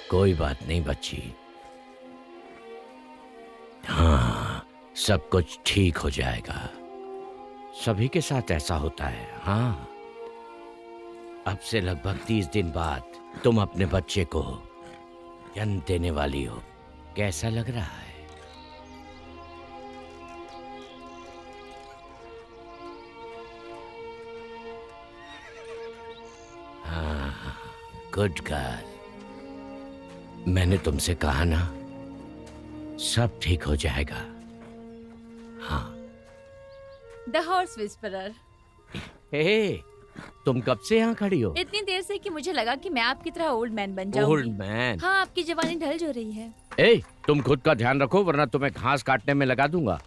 कोई बात नहीं बच्ची, हाँ सब कुछ ठीक हो जाएगा। सभी के साथ ऐसा होता है। हाँ, अब से लगभग 30 दिन बाद तुम अपने बच्चे को जन्म देने वाली हो। कैसा लग रहा है? हाँ, गुड गर्ल। मैंने तुमसे कहा ना, सब ठीक हो जाएगा। हाँ। The horse whisperer. हे, तुम कब से यहाँ खड़ी हो? इतनी देर से कि मुझे लगा कि मैं आपकी तरह ओल्ड मैन बन जाऊंगी। Old man? हाँ, आपकी जवानी ढल जो रही है। ए, तुम खुद का ध्यान रखो वरना तुम्हें घास काटने में लगा दूंगा।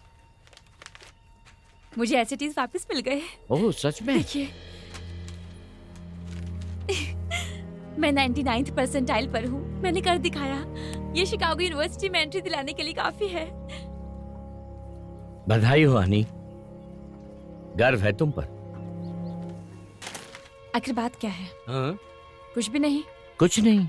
मुझे एसिटीज वापस मिल गए। ओह सच में? देखिए, मैं 99th परसेंटाइल पर हूँ। मैंने कर दिखाया। ये शिकागो यूनिवर्सिटी में एंट्री दिलाने के लिए काफी है। बधाई हो हनी, गर्व है तुम पर। आखिर बात क्या है? हाँ? कुछ भी नहीं। कुछ नहीं।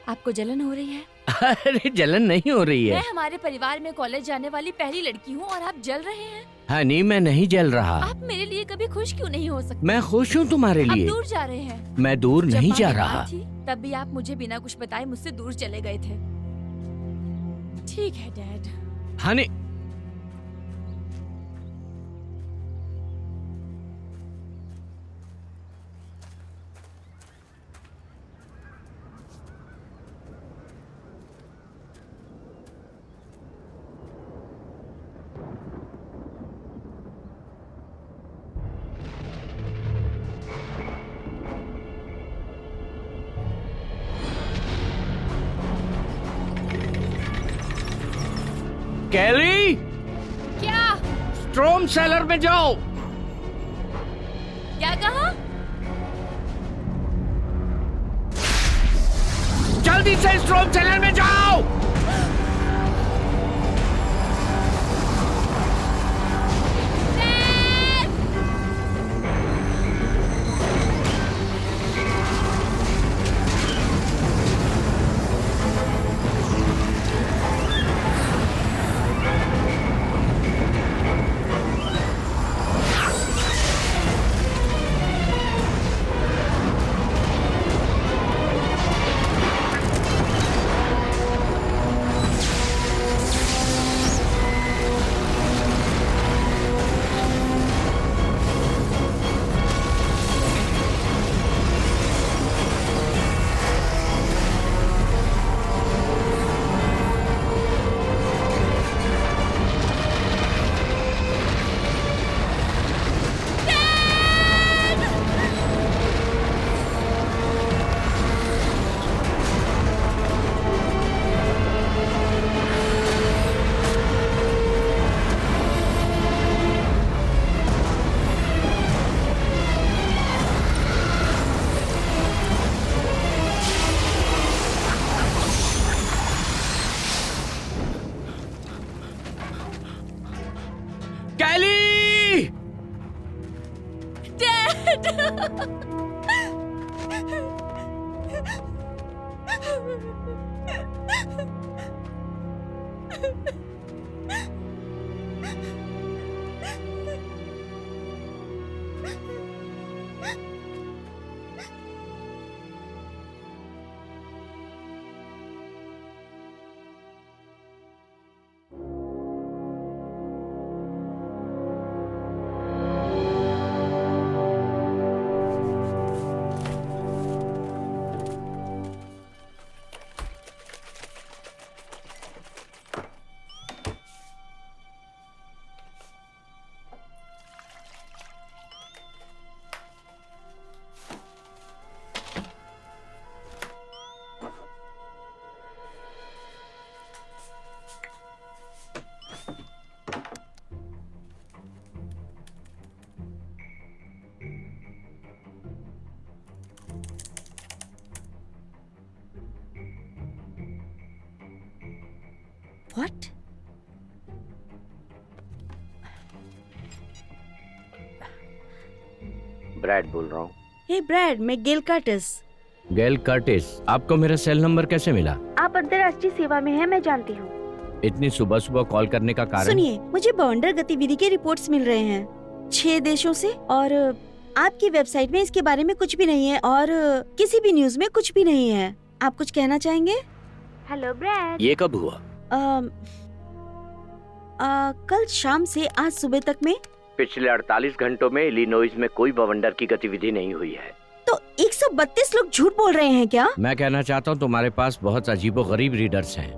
आपको जलन हो रही है? अरे जलन नहीं हो रही है। मैं हमारे परिवार में कॉलेज जाने वाली पहली लड़की हूँ और आप जल रहे हैं। हनी मैं नहीं जल रहा। आप मेरे लिए कभी खुश क्यों नहीं हो सकते? मैं खुश हूँ तुम्हारे आप लिए। दूर जा रहे हैं। मैं दूर जब नहीं माँ जा बीमार रहा। थी, तब भी आप मुझे बिना कुछ बताए मुझसे दूर चले गए थे। ठीक है डैड। हनी कैली, क्या? स्ट्रोम सेलर में जाओ। क्या कहा? जल्दी से स्ट्रोम सेलर में जाओ। कैली! What? ब्रैड बोल रहा हूँ। हे ब्रैड, मैं गेल कर्टिस। गेल कर्टिस, आपको मेरा सेल नंबर कैसे मिला? आप अंतर्राष्ट्रीय सेवा में हैं, मैं जानती हूँ। इतनी सुबह सुबह कॉल करने का कारण? सुनिए, मुझे बवंडर गतिविधि के रिपोर्ट्स मिल रहे हैं 6 देशों से, और आपकी वेबसाइट में इसके बारे में कुछ भी नहीं है, और किसी भी न्यूज में कुछ भी नहीं है। आप कुछ कहना चाहेंगे? Hello Brad. ये कब हुआ? कल शाम से आज सुबह तक में। पिछले 48 घंटों में इलिनोइस में कोई बवंडर की गतिविधि नहीं हुई है। तो 132 लोग झूठ बोल रहे हैं क्या? मैं कहना चाहता हूँ तुम्हारे पास बहुत अजीबोगरीब रीडर्स हैं।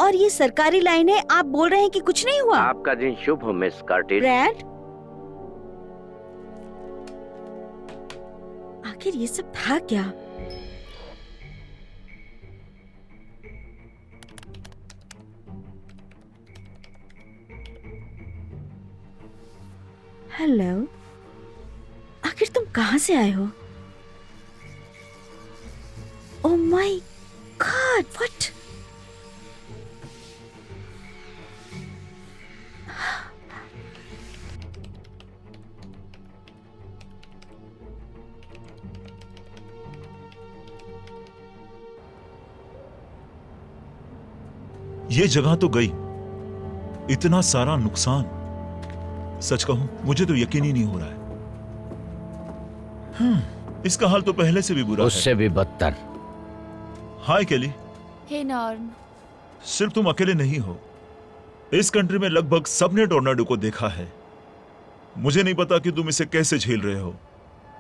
और ये सरकारी लाइन है, आप बोल रहे हैं कि कुछ नहीं हुआ? आपका दिन शुभ हो मिस कर्टिस। ब्रैड, आखिर ये सब था क्या? हेलो, आखिर तुम कहाँ से आए हो? Oh my God, what? ये जगह तो गई, इतना सारा नुकसान। सच कहूं मुझे तो यकीन ही नहीं हो रहा है। इसका हाल तो पहले से भी बुरा है। उससे भी बदतर। हाय केली। हे नॉर्म। सिर्फ तुम अकेले नहीं हो, इस कंट्री में लगभग सबने टोर्नाडो को देखा है। मुझे नहीं पता कि तुम इसे कैसे झेल रहे हो।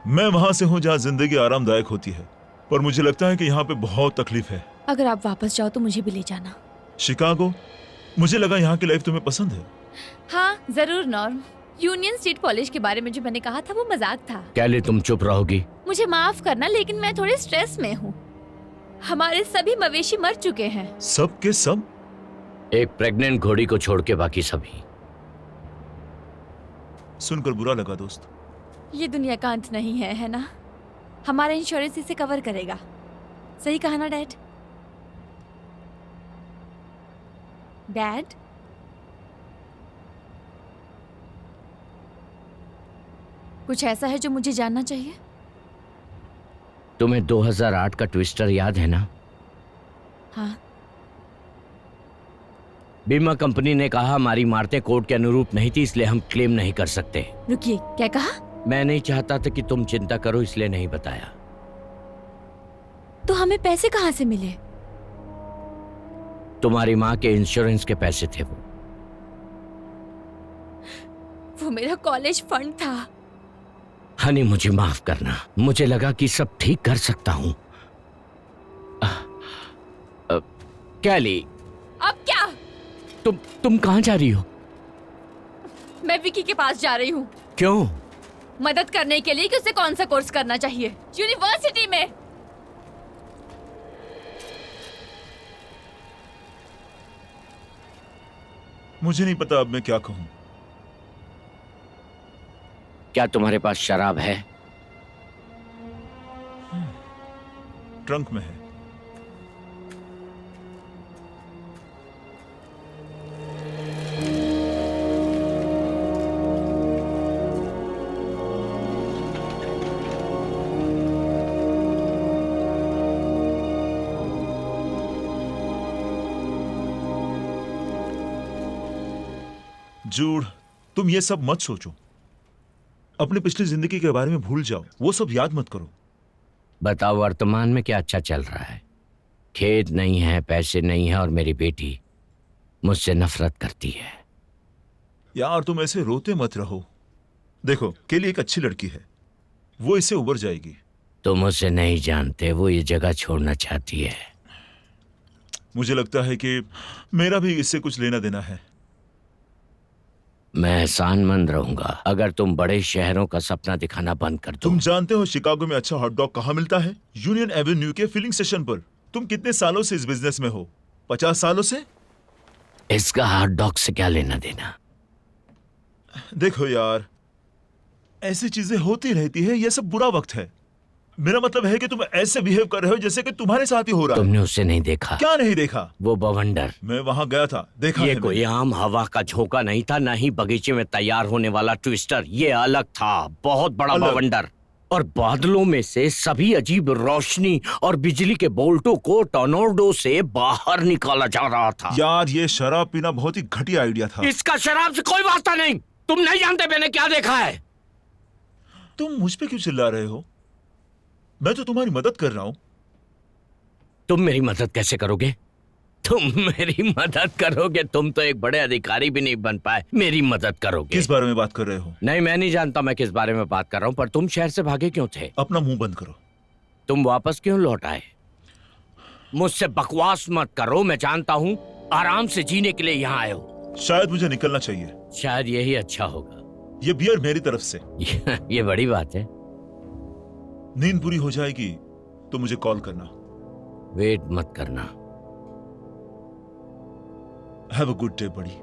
मैं वहां से हूं जहां जिंदगी आरामदायक होती है, पर मुझे लगता है कि यहाँ पे बहुत तकलीफ है। अगर आप वापस जाओ तो मुझे भी ले जाना। शिकागो? मुझे लगा यहाँ की लाइफ तुम्हें पसंद है। हाँ जरूर नॉर्म। यूनियन स्टेट कॉलेज के बारे में जो मैंने कहा था वो मजाक था। कैली तुम चुप रहोगी? मुझे माफ करना, लेकिन मैं थोड़े स्ट्रेस में हूँ। हमारे सभी मवेशी मर चुके हैं। सब के सब? एक प्रेग्नेंट घोड़ी को छोड़ के बाकी सभी। सुनकर बुरा लगा दोस्त। ये दुनिया का अंत नहीं है, है ना? हमारा इंश्योरेंस इसे कवर करेगा। सही कहा ना डैड? डैड? कुछ ऐसा है जो मुझे जानना चाहिए? तुम्हें 2008 का ट्विस्टर याद है ना? हाँ। बीमा कंपनी ने कहा हमारी इमारतें कोड के अनुरूप नहीं थी, इसलिए हम क्लेम नहीं कर सकते। रुकिए, क्या कहा? मैं नहीं चाहता था कि तुम चिंता करो, इसलिए नहीं बताया। तो हमें पैसे कहाँ से मिले? तुम्हारी माँ के इंश्योरेंस के पैसे थे वो मेरा कॉलेज फंड था। हनी मुझे माफ करना, मुझे लगा कि सब ठीक कर सकता हूँ। कैली। अब क्या? तुम कहाँ जा रही हो? मैं विकी के पास जा रही हूँ। क्यों? मदद करने के लिए कि उसे कौन सा कोर्स करना चाहिए यूनिवर्सिटी में। मुझे नहीं पता अब मैं क्या कहूं। क्या तुम्हारे पास शराब है? ट्रंक में है। जूड, तुम ये सब मत सोचो। अपनी पिछली जिंदगी के बारे में भूल जाओ, वो सब याद मत करो। बताओ, वर्तमान में क्या अच्छा चल रहा है? खेत नहीं है, पैसे नहीं है, और मेरी बेटी मुझसे नफरत करती है। यार तुम ऐसे रोते मत रहो। देखो, केली एक अच्छी लड़की है, वो इससे उबर जाएगी। तुम उसे नहीं जानते, वो ये जगह छोड़ना चाहती है। मुझे लगता है कि मेरा भी इससे कुछ लेना देना है। मैं एहसानमंद रहूंगा अगर तुम बड़े शहरों का सपना दिखाना बंद कर दो। तुम जानते हो शिकागो में अच्छा हॉट डॉग कहाँ मिलता है? यूनियन एवेन्यू के फिलिंग स्टेशन पर। तुम कितने सालों से इस बिजनेस में हो? 50 सालों से? इसका हॉट डॉग से क्या लेना देना? देखो यार, ऐसी चीजें होती रहती है, ये सब बुरा वक्त है। मेरा मतलब है कि तुम ऐसे बिहेव कर रहे हो जैसे कि तुम्हारे साथ ही हो रहा है। तुमने उसे नहीं देखा? क्या नहीं देखा? वो बवंडर। मैं वहां गया था, देखा ये है कोई आम हवा का झोंका नहीं था, ना ही बगीचे में तैयार होने वाला ट्विस्टर। ये अलग था, बहुत बड़ा बवंडर। और बादलों में से सभी अजीब रोशनी और बिजली के बोल्टों को टॉर्नेडो से बाहर निकाला जा रहा था। यार ये शराब पीना बहुत ही घटिया आइडिया था। इसका शराब से कोई वास्ता नहीं। तुम नहीं जानते मैंने क्या देखा है। तुम मुझ पे क्यों चिल्ला रहे हो? मैं तो तुम्हारी मदद कर रहा हूं। तुम मेरी मदद कैसे करोगे? तुम मेरी मदद करोगे? तुम तो एक बड़े अधिकारी भी नहीं बन पाए, मेरी मदद करोगे? किस बारे में बात कर रहे हो? नहीं, मैं नहीं जानता मैं किस बारे में बात कर रहा हूं, पर तुम शहर से भागे क्यों थे? अपना मुंह बंद करो। तुम वापस क्यों लौट आए? मुझसे बकवास मत करो, मैं जानता हूं आराम से जीने के लिए यहाँ आए हो। शायद मुझे निकलना चाहिए। शायद यही अच्छा होगा। ये बियर मेरी तरफ से। ये बड़ी बात है। नींद पूरी हो जाएगी तो मुझे कॉल करना। वेट मत करना। हैव अ गुड डे बड़ी।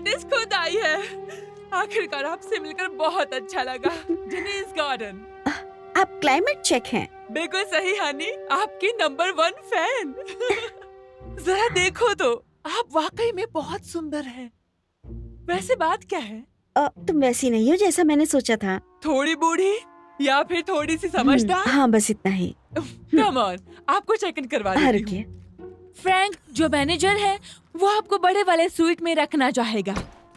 डेनिस खुद आई है। आखिरकार आपसे मिलकर बहुत अच्छा लगा डेनिस गार्डन। आप क्लाइमेट चेक हैं। बिल्कुल सही हनी, आपकी नंबर 1 फैन। जरा देखो तो, आप वाकई में बहुत सुंदर हैं। वैसे बात क्या है? तुम वैसी नहीं हो जैसा मैंने सोचा था। थोड़ी बूढ़ी या फिर थोड़ी सी समझदार? हाँ बस इतना ही। कम ऑन, आपको चेक इन करवा हाँ देती रुकिए। हूँ। फ्रैंक जो मैनेजर है वो आपको बड़े वाले स्वीट में रखना चाहेगा,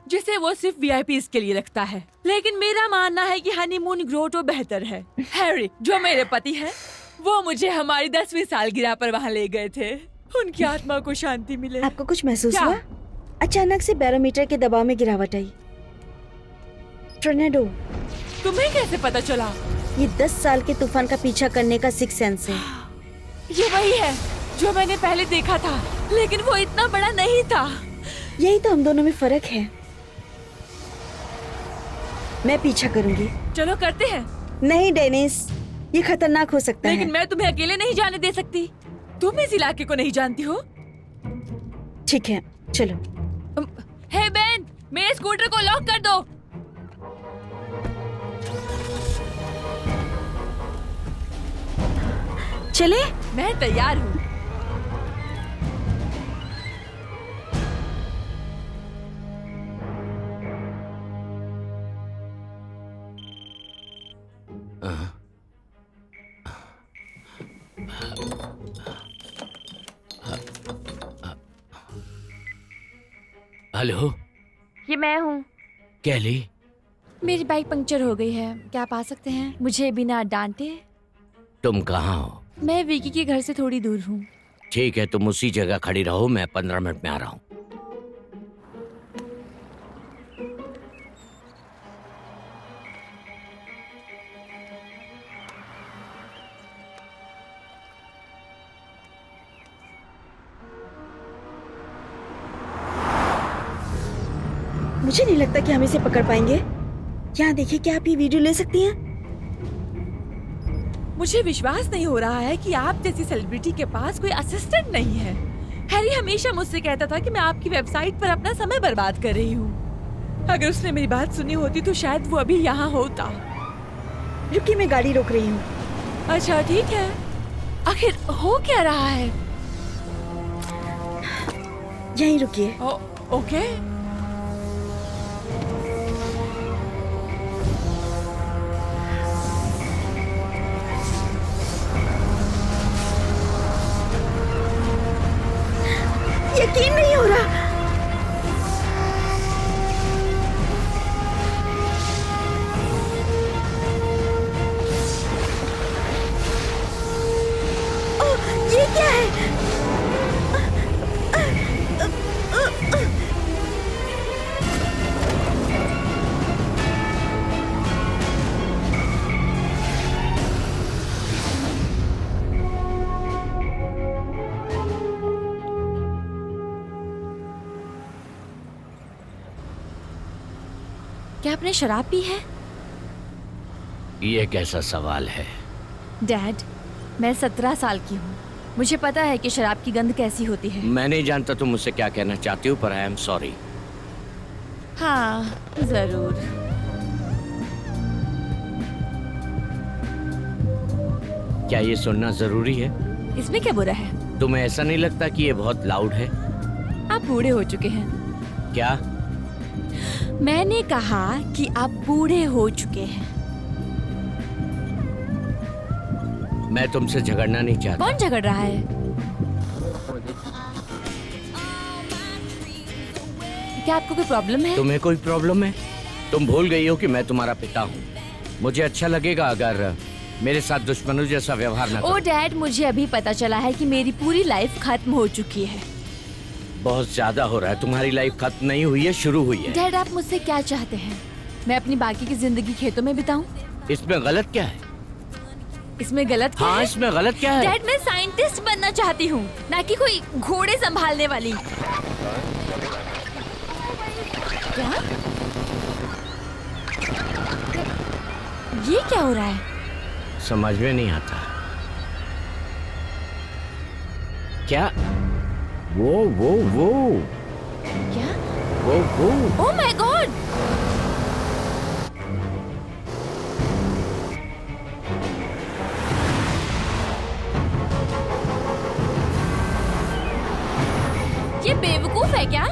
जिसे वो सिर्फ वीआईपीज के लिए रखता है। लेकिन मेरा मानना है कि हनीमून ग्रोटो बेहतर है। हैरी जो मेरे पति है, वो मुझे हमारी 10वीं सालगिरह पर वहाँ ले गए थे। उनकी आत्मा को शांति मिले। आपको कुछ महसूस क्या? हुआ? अचानक से बैरोमीटर के दबाव में गिरावट आई। टोर्नेडो। तुम्हें कैसे पता चला? ये 10 साल के तूफान का पीछा करने का सिक्स सेंस है। ये वही है जो मैंने पहले देखा था, लेकिन वो इतना बड़ा नहीं था। यही तो हम दोनों में फर्क है। मैं पीछा करूंगी। चलो करते हैं। नहीं डेनिस, ये खतरनाक हो सकता लेकिन है। मैं तुम्हें अकेले नहीं जाने दे सकती। तुम इस इलाके को नहीं जानती हो। ठीक है चलो। हे बेन, मेरे स्कूटर को लॉक कर दो। चले? मैं तैयार हूँ। हेलो, ये मैं हूँ। कैली। मेरी बाइक पंक्चर हो गई है, क्या आप आ सकते हैं मुझे बिना डांटे? तुम कहाँ हो? मैं विकी के घर से थोड़ी दूर हूँ। ठीक है, तुम उसी जगह खड़ी रहो, मैं 15 मिनट में आ रहा हूँ। मुझे नहीं लगता कि हम इसे पकड़ पाएंगे। यहाँ देखिए, क्या आप ये वीडियो ले सकती हैं? मुझे विश्वास नहीं हो रहा है कि आप जैसी सेलिब्रिटी के पास कोई असिस्टेंट नहीं है। हैरी हमेशा मुझसे कहता था कि मैं आपकी वेबसाइट पर अपना समय बर्बाद कर रही हूँ। अगर उसने मेरी बात सुनी होती तो शायद वो अभी यहाँ होता। रुकिए, मैं गाड़ी रोक रही हूँ। अच्छा ठीक है, आखिर हो क्या रहा है? यहीं रुकिए। ओके। यकीन नहीं हो रहा। ओह, ये क्या है? क्या आपने शराब पी है? ये कैसा सवाल है? डैड, मैं 17 साल की हूँ। मुझे पता है कि शराब की गंध कैसी होती है। मैं नहीं जानता तुम मुझसे क्या कहना चाहती हो, पर आई एम सॉरी। हाँ जरूर। क्या ये सुनना जरूरी है? इसमें क्या बुरा है? तुम्हें ऐसा नहीं लगता कि ये बहुत लाउड है? आप बूढ़े हो चुके हैं। क्या? मैंने कहा कि आप बूढ़े हो चुके हैं। मैं तुमसे झगड़ना नहीं चाहता। कौन झगड़ रहा है? क्या आपको कोई प्रॉब्लम है? तुम्हें कोई प्रॉब्लम है? तुम भूल गई हो कि मैं तुम्हारा पिता हूँ। मुझे अच्छा लगेगा अगर मेरे साथ दुश्मनों जैसा व्यवहार न करो। ओ डैड, मुझे अभी पता चला है कि मेरी पूरी लाइफ खत्म हो चुकी है। बहुत ज्यादा हो रहा है। तुम्हारी लाइफ खत्म नहीं हुई है, शुरू हुई है। डैड, आप मुझसे क्या चाहते हैं? मैं अपनी बाकी की जिंदगी खेतों में बिताऊं? इसमें गलत क्या है? इसमें गलत क्या हाँ, है? इसमें गलत क्या है? डैड, मैं साइंटिस्ट बनना चाहती हूँ, ना कि कोई घोड़े संभालने वाली। क्या? ये क्या हो रहा है? समझ में नहीं आता। क्या? वो क्या? Oh my God! ये बेवकूफ है क्या?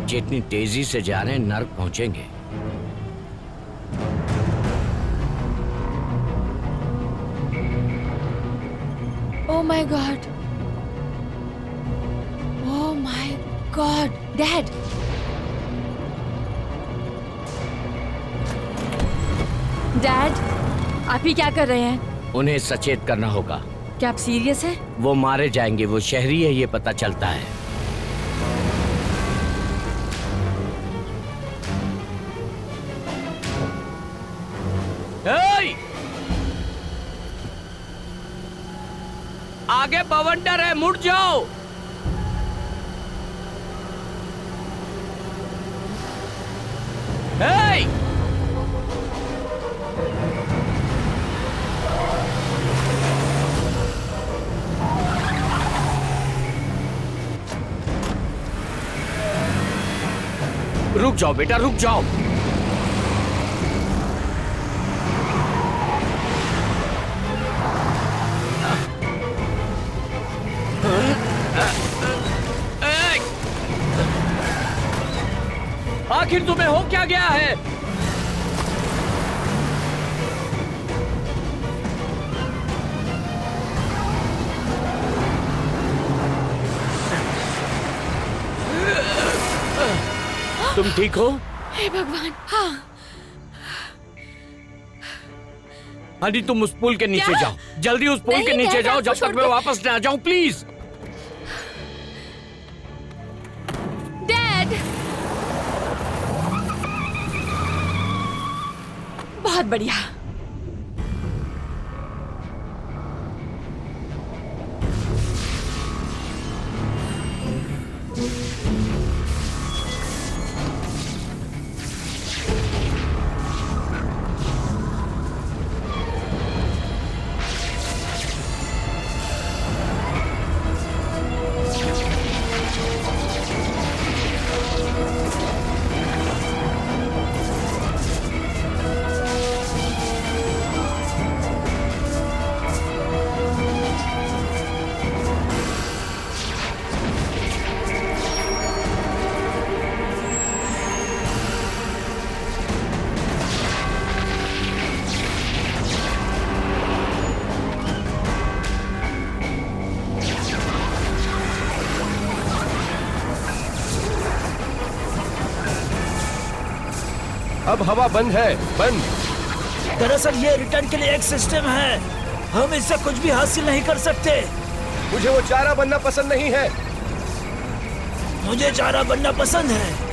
जितनी तेजी से जा रहे हैं नर्क पहुंचेंगे। Oh my god. Oh my god. Dad. Dad, आप ही क्या कर रहे हैं? उन्हें सचेत करना होगा। क्या आप सीरियस हैं? वो मारे जाएंगे, वो शहरी है ये पता चलता है। ए! आगे बवंडर है, मुड़ जाओ। ए! रुक जाओ बेटा, रुक जाओ। आखिर तुम्हें हो क्या गया है? तुम ठीक हो? हे भगवान! हाँ। हनी तुम उस पुल के नीचे क्या? जाओ, जल्दी उस पुल नहीं, के नीचे डैड, जाओ आपको जब तक छोड़ मैं के- वापस न आ जाऊं, प्लीज। डैड! बहुत बढ़िया। अब हवा बंद है, बंद। दरअसल ये रिटर्न के लिए एक सिस्टम है, हम इससे कुछ भी हासिल नहीं कर सकते। मुझे वो चारा बनना पसंद नहीं है। मुझे चारा बनना पसंद है।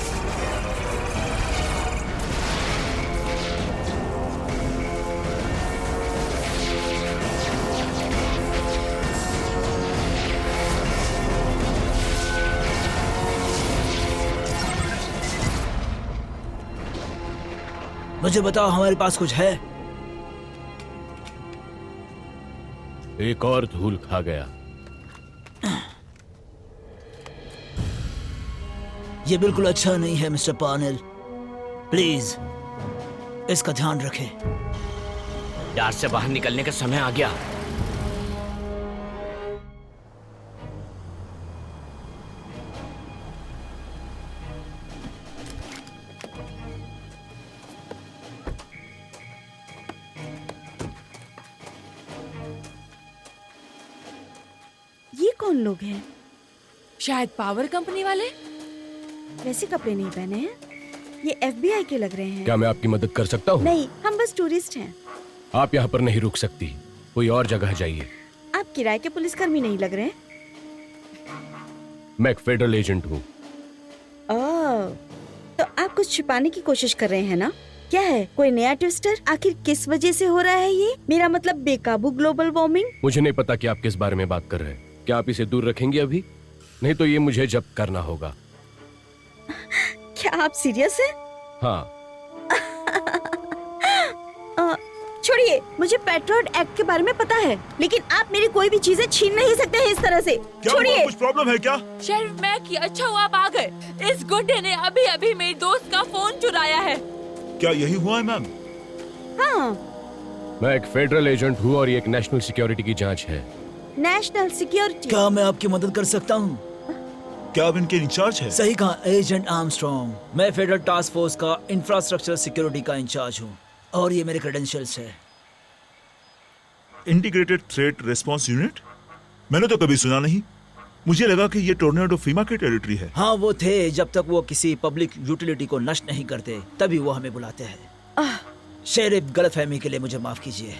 मुझे बताओ, हमारे पास कुछ है? एक और धूल खा गया। ये बिल्कुल अच्छा नहीं है मिस्टर पानेल, प्लीज इसका ध्यान रखें। यार से बाहर निकलने का समय आ गया। ये कौन लोग हैं? शायद पावर कंपनी वाले। वैसे कपड़े नहीं पहने हैं। ये FBI के लग रहे हैं। क्या मैं आपकी मदद कर सकता हूँ? नहीं, हम बस टूरिस्ट हैं। आप यहाँ पर नहीं रुक सकती, कोई और जगह जाइए। आप किराए के पुलिसकर्मी नहीं लग रहे हैं। मैं एक फेडरल एजेंट हूँ। ओह, तो आप कुछ छिपाने की कोशिश कर रहे हैं ना? क्या है, कोई नया ट्विस्टर? आखिर किस वजह से हो रहा है ये? मेरा मतलब बेकाबू ग्लोबल वार्मिंग। मुझे नहीं पता कि आप किस बारे में बात कर रहे हैं। क्या आप इसे दूर रखेंगे अभी? नहीं तो ये मुझे जब्त करना होगा। क्या आप सीरियस हैं? हाँ। छोड़िए छोड़िए, मुझे पेट्रोल एक्ट के बारे में पता है, लेकिन आप मेरी कोई भी चीजें छीन नहीं सकते हैं इस तरह से। क्या हुआ? छोड़िए। कुछ प्रॉब्लम है क्या? शेरिफ मैकी, अच्छा हुआ आप आ गए। इस गुड्डे ने अभी अभी मेरे दोस्त का फोन चुराया है। क्या यही हुआ है मैम? हाँ, मैं एक फेडरल एजेंट हूँ और ये एक नेशनल सिक्योरिटी की जांच है। National security. क्या मैं आपकी मदद कर सकता हूँ? क्या आप इनके इंचार्ज है? सही कहा एजेंट आर्मस्ट्रॉन्ग। मैं फेडरल टास्क फोर्स का इंफ्रास्ट्रक्चर सिक्योरिटी का इंचार्ज हूँ और ये मेरे क्रेडेंशियल्स है। Integrated threat response unit? मैंने तो कभी सुना नहीं। मुझे लगा कि ये टोर्नेडो फीमा की टेरिटरी है। हाँ वो थे, जब तक वो किसी पब्लिक यूटिलिटी को नष्ट नहीं करते तभी वो हमें बुलाते हैं। शेरिफ, गलतफहमी के लिए मुझे माफ कीजिए,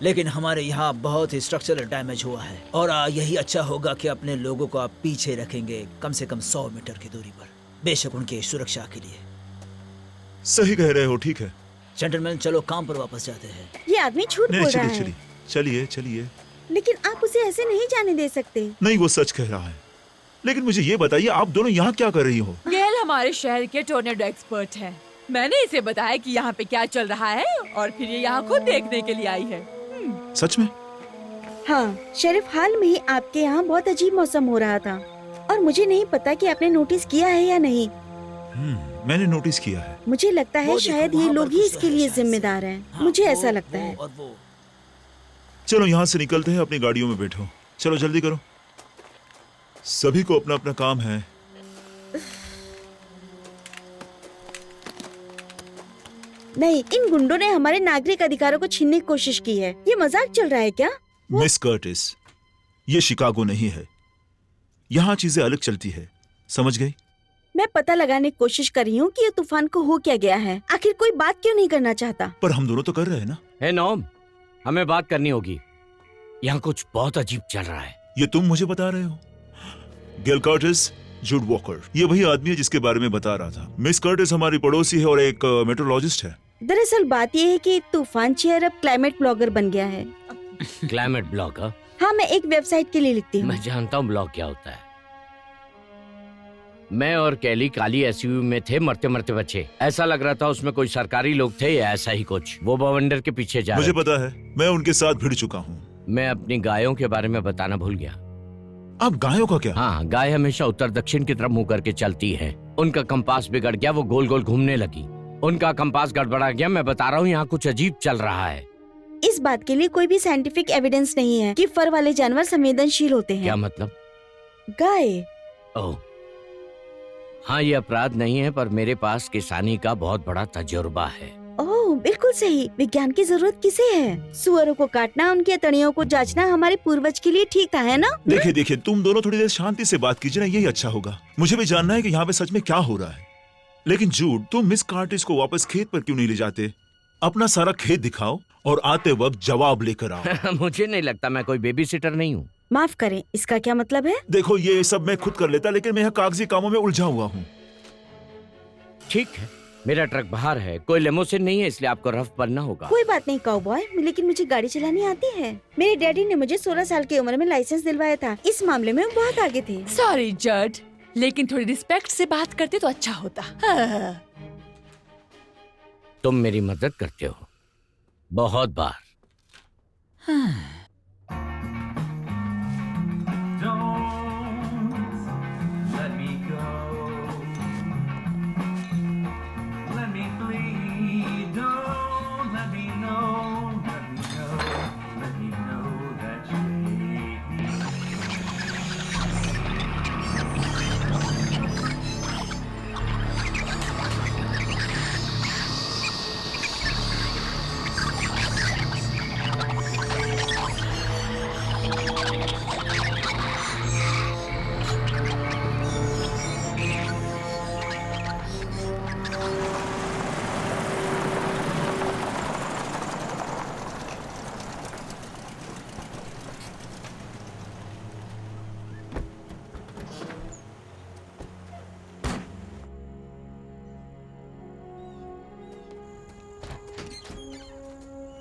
लेकिन हमारे यहाँ बहुत ही स्ट्रक्चरल डैमेज हुआ है और यही अच्छा होगा कि अपने लोगों को आप पीछे रखेंगे, कम से कम 100 मीटर की दूरी पर, बेशक उनकी सुरक्षा के लिए। सही कह रहे हो, ठीक है। जेंटलमैन, चलो काम पर वापस जाते हैं। ये आदमी झूठ नहीं बोल रहा चलिए है, चलिए चलिए। लेकिन आप उसे ऐसे नहीं जाने दे सकते। नहीं, वो सच कह रहा है। लेकिन मुझे ये बताइए, आप दोनों यहाँ क्या कर रही हो? गेल हमारे शहर के टोर्नेडो एक्सपर्ट है। मैंने इसे बताया कि यहाँ पे क्या चल रहा है और फिर ये यहाँ खुद देखने के लिए आई है। सच में? हाँ शेरिफ, हाल में ही आपके यहाँ बहुत अजीब मौसम हो रहा था और मुझे नहीं पता कि आपने नोटिस किया है या नहीं। मैंने नोटिस किया है। मुझे लगता है वो देखो, शायद ये वहाँ लोग पर ही कुछ इसके है लिए शायद से। जिम्मेदार हैं। हाँ, मुझे वो- ऐसा लगता वो है। और वो। चलो यहाँ से निकलते हैं, अपनी गाड़ियों में बैठो। चलो जल्दी करो, सभी को अपना अपना काम है। नहीं, इन गुंडों ने हमारे नागरिक अधिकारों को छीनने की कोशिश की है। ये मजाक चल रहा है क्या? मिस कर्टिस, ये शिकागो नहीं है। यहाँ चीजें अलग चलती है, समझ गई? मैं पता लगाने की कोशिश कर रही हूँ कि ये तूफान को हो क्या गया है। आखिर कोई बात क्यों नहीं करना चाहता? पर हम दोनों तो कर रहे हैं ना। हे नॉम, हमें बात करनी होगी। यहाँ कुछ बहुत अजीब चल रहा है। ये तुम मुझे बता रहे हो? गेल कर्टिस, जूड वॉकर, ये वही आदमी है जिसके बारे में बता रहा था। मिस कर्टिस हमारी पड़ोसी है और एक मेट्रोलॉजिस्ट है। दरअसल बात ये है कि तूफान चेयर अब क्लाइमेट ब्लॉगर बन गया है। Climate blog? हाँ, मैं एक वेबसाइट के लिए लिखती हूँ। मैं जानता हूँ ब्लॉग क्या होता है। मैं और कैली काली एसयूवी में थे, मरते मरते बचे। ऐसा लग रहा था उसमें कोई सरकारी लोग थे या ऐसा ही कुछ। वो बवंडर के पीछे जा मुझे रहे पता है, मैं उनके साथ भिड़ चुका हूँ। थे। मैं अपनी गायों के बारे में बताना भूल गया। अब गायों का क्या? हाँ, गाय हमेशा उत्तर दक्षिण की तरफ मुंह करके चलती है। उनका कंपास बिगड़ गया, वो गोल गोल घूमने लगी। उनका कंपास गड़बड़ा गया। मैं बता रहा हूँ यहाँ कुछ अजीब चल रहा है। इस बात के लिए कोई भी साइंटिफिक एविडेंस नहीं है कि फर वाले जानवर संवेदनशील होते हैं। क्या मतलब? गाय? ओह हाँ, ये अपराध नहीं है, पर मेरे पास किसानी का बहुत बड़ा तजुर्बा है। ओह बिल्कुल सही। विज्ञान की जरूरत किसे है? सुअरों को काटना, उनके तड़ियों को जांचना हमारे पूर्वज के लिए ठीक था, है ना? देखिए देखिए, तुम दोनों थोड़ी देर शांति से बात कीजिए ना, यही अच्छा होगा। मुझे भी जानना है कि यहाँ पे सच में क्या हो रहा है। लेकिन जूड, तुम मिस कर्टिस को वापस खेत पर क्यों नहीं ले जाते? अपना सारा खेत दिखाओ और आते वक्त जवाब लेकर आओ। मुझे नहीं लगता, मैं कोई बेबी सिटर नहीं हूँ। माफ करें, इसका क्या मतलब है? देखो, ये सब मैं खुद कर लेता, लेकिन मैं यहाँ कागजी कामों में उलझा हुआ हूँ। ठीक है, मेरा ट्रक बाहर है, कोई लेमोसिन नहीं है, इसलिए आपको रफ बनना होगा। कोई बात नहीं काउबॉय, लेकिन मुझे गाड़ी चलानी आती है। मेरे डैडी ने मुझे 16 साल की उम्र में लाइसेंस दिलवाया था। इस मामले में वो बहुत आगे थे। सॉरी जड, लेकिन थोड़ी रिस्पेक्ट से बात करते तो अच्छा होता। हाँ। तुम मेरी मदद करते हो बहुत बार। Let me go. Let me bleed. Don't let me know. Let me know. Let me know that you hate me.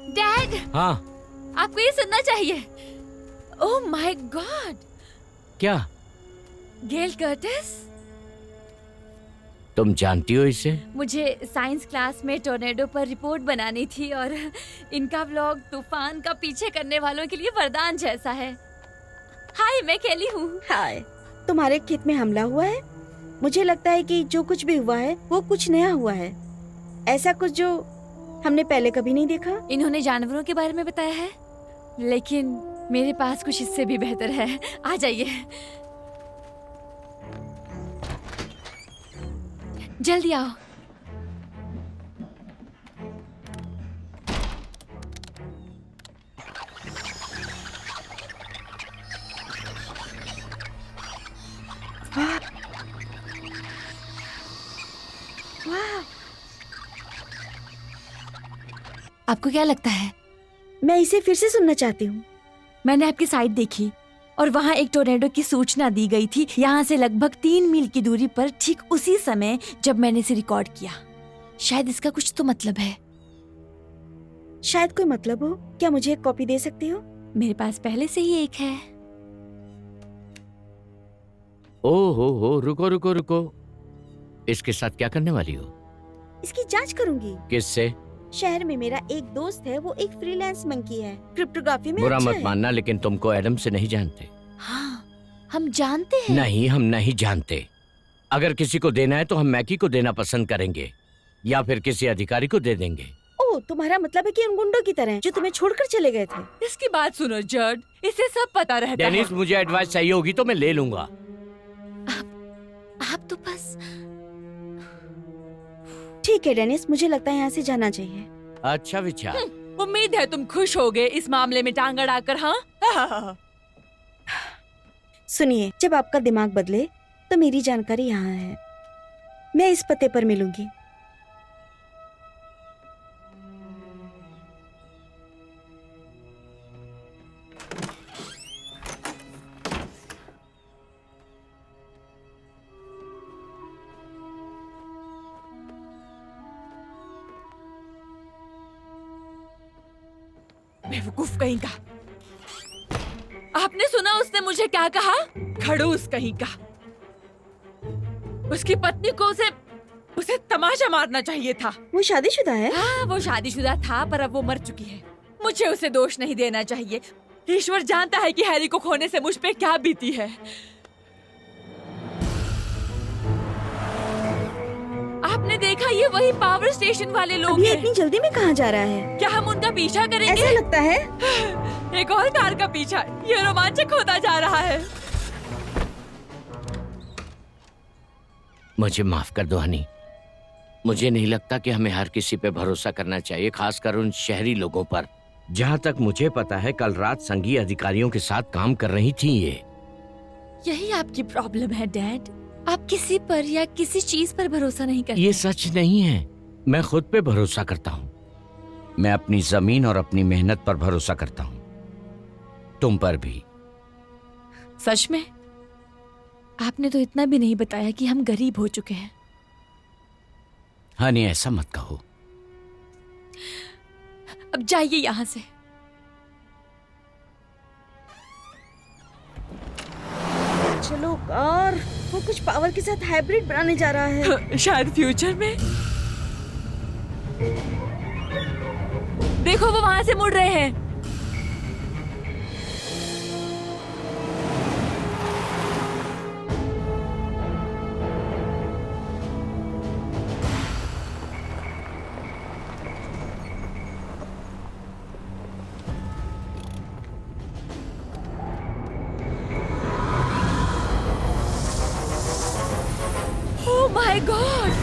Dad, हाँ आपको ये सुनना चाहिए। ओह माय गॉड, क्या? गेल कर्टिस, तुम जानती हो इसे? मुझे साइंस क्लास में टोर्नेडो पर रिपोर्ट बनानी थी और इनका व्लॉग तूफान का पीछे करने वालों के लिए वरदान जैसा है। हाय, मैं केली हूँ। हाय, तुम्हारे खेत में हमला हुआ है? मुझे लगता है कि जो कुछ भी हुआ है वो कुछ नया हुआ है, ऐसा कुछ जो हमने पहले कभी नहीं देखा। इन्होंने जानवरों के बारे में बताया है, लेकिन मेरे पास कुछ इससे भी बेहतर है। आ जाइए, जल्दी आओ। आपको क्या लगता है? मैं इसे फिर से सुनना चाहती हूँ। मैंने आपकी साइट देखी और वहाँ एक टोर्नेडो की सूचना दी गई थी, यहाँ से लगभग 3 मील की दूरी पर, ठीक उसी समय जब मैंने इसे रिकॉर्ड किया। शायद इसका कुछ तो मतलब है। शायद कोई मतलब हो। क्या मुझे एक कॉपी दे सकती हो? मेरे पास पहले से ही एक है। ओ हो, रुको रुको रुको। इसके साथ क्या करने वाली हो? इसकी जांच करूंगी। किससे? शहर में मेरा एक दोस्त है, वो एक फ्रीलांस मंकी है, क्रिप्टोग्राफी में बुरा अच्छा मत है। मानना, लेकिन तुमको एडम से नहीं जानते। हाँ, हम जानते हैं। नहीं, हम नहीं जानते। अगर किसी को देना है तो हम मैकी को देना पसंद करेंगे या फिर किसी अधिकारी को दे देंगे। ओह, तुम्हारा मतलब है कि उन गुंडों की तरह जो तुम्हें छोड़कर चले गए थे। इसकी बात सुनो जर्ड, इसे सब पता रहता है। डेनिस, मुझे एडवाइस चाहिए होगी तो मैं ले लूंगा। आप तो बस। ठीक है डेनिस, मुझे लगता है यहाँ से जाना चाहिए। अच्छा विचार। उम्मीद है तुम खुश हो गए इस मामले में टांग अड़ाकर। हाँ सुनिए, जब आपका दिमाग बदले तो मेरी जानकारी यहाँ है। मैं इस पते पर मिलूंगी। बेवकूफ कहीं का। आपने सुना उसने मुझे क्या कहा? खड़ूस कहीं का। उसकी पत्नी को उसे तमाचा मारना चाहिए था। वो शादीशुदा है? हाँ, वो शादीशुदा था, पर अब वो मर चुकी है। मुझे उसे दोष नहीं देना चाहिए। ईश्वर जानता है कि हैरी को खोने से मुझ पे क्या बीती है। आपने देखा, ये वही पावर स्टेशन वाले लोग ये हैं। इतनी जल्दी में कहाँ जा रहा है? क्या हम उनका पीछा करेंगे? ऐसा लगता है। एक और कार का पीछा। ये रोमांचक होता जा रहा है। मुझे माफ कर दो हनी। मुझे नहीं लगता कि हमें हर किसी पे भरोसा करना चाहिए, खासकर उन शहरी लोगों पर। जहाँ तक मुझे पता है, कल रात संघीय अधिकारियों के साथ काम कर रही थी ये। यही आपकी प्रॉब्लम है डैड। आप किसी पर या किसी चीज पर भरोसा नहीं करते। ये सच नहीं है। मैं खुद पे भरोसा करता हूँ। मैं अपनी जमीन और अपनी मेहनत पर भरोसा करता हूँ। तुम पर भी। सच में? आपने तो इतना भी नहीं बताया कि हम गरीब हो चुके हैं। हनी, ऐसा मत कहो। अब जाइए यहाँ से। चलो और वो कुछ पावर के साथ हाइब्रिड बनाने जा रहा है। शायद फ्यूचर में। देखो, वो वहां से मुड़ रहे हैं। Oh my God!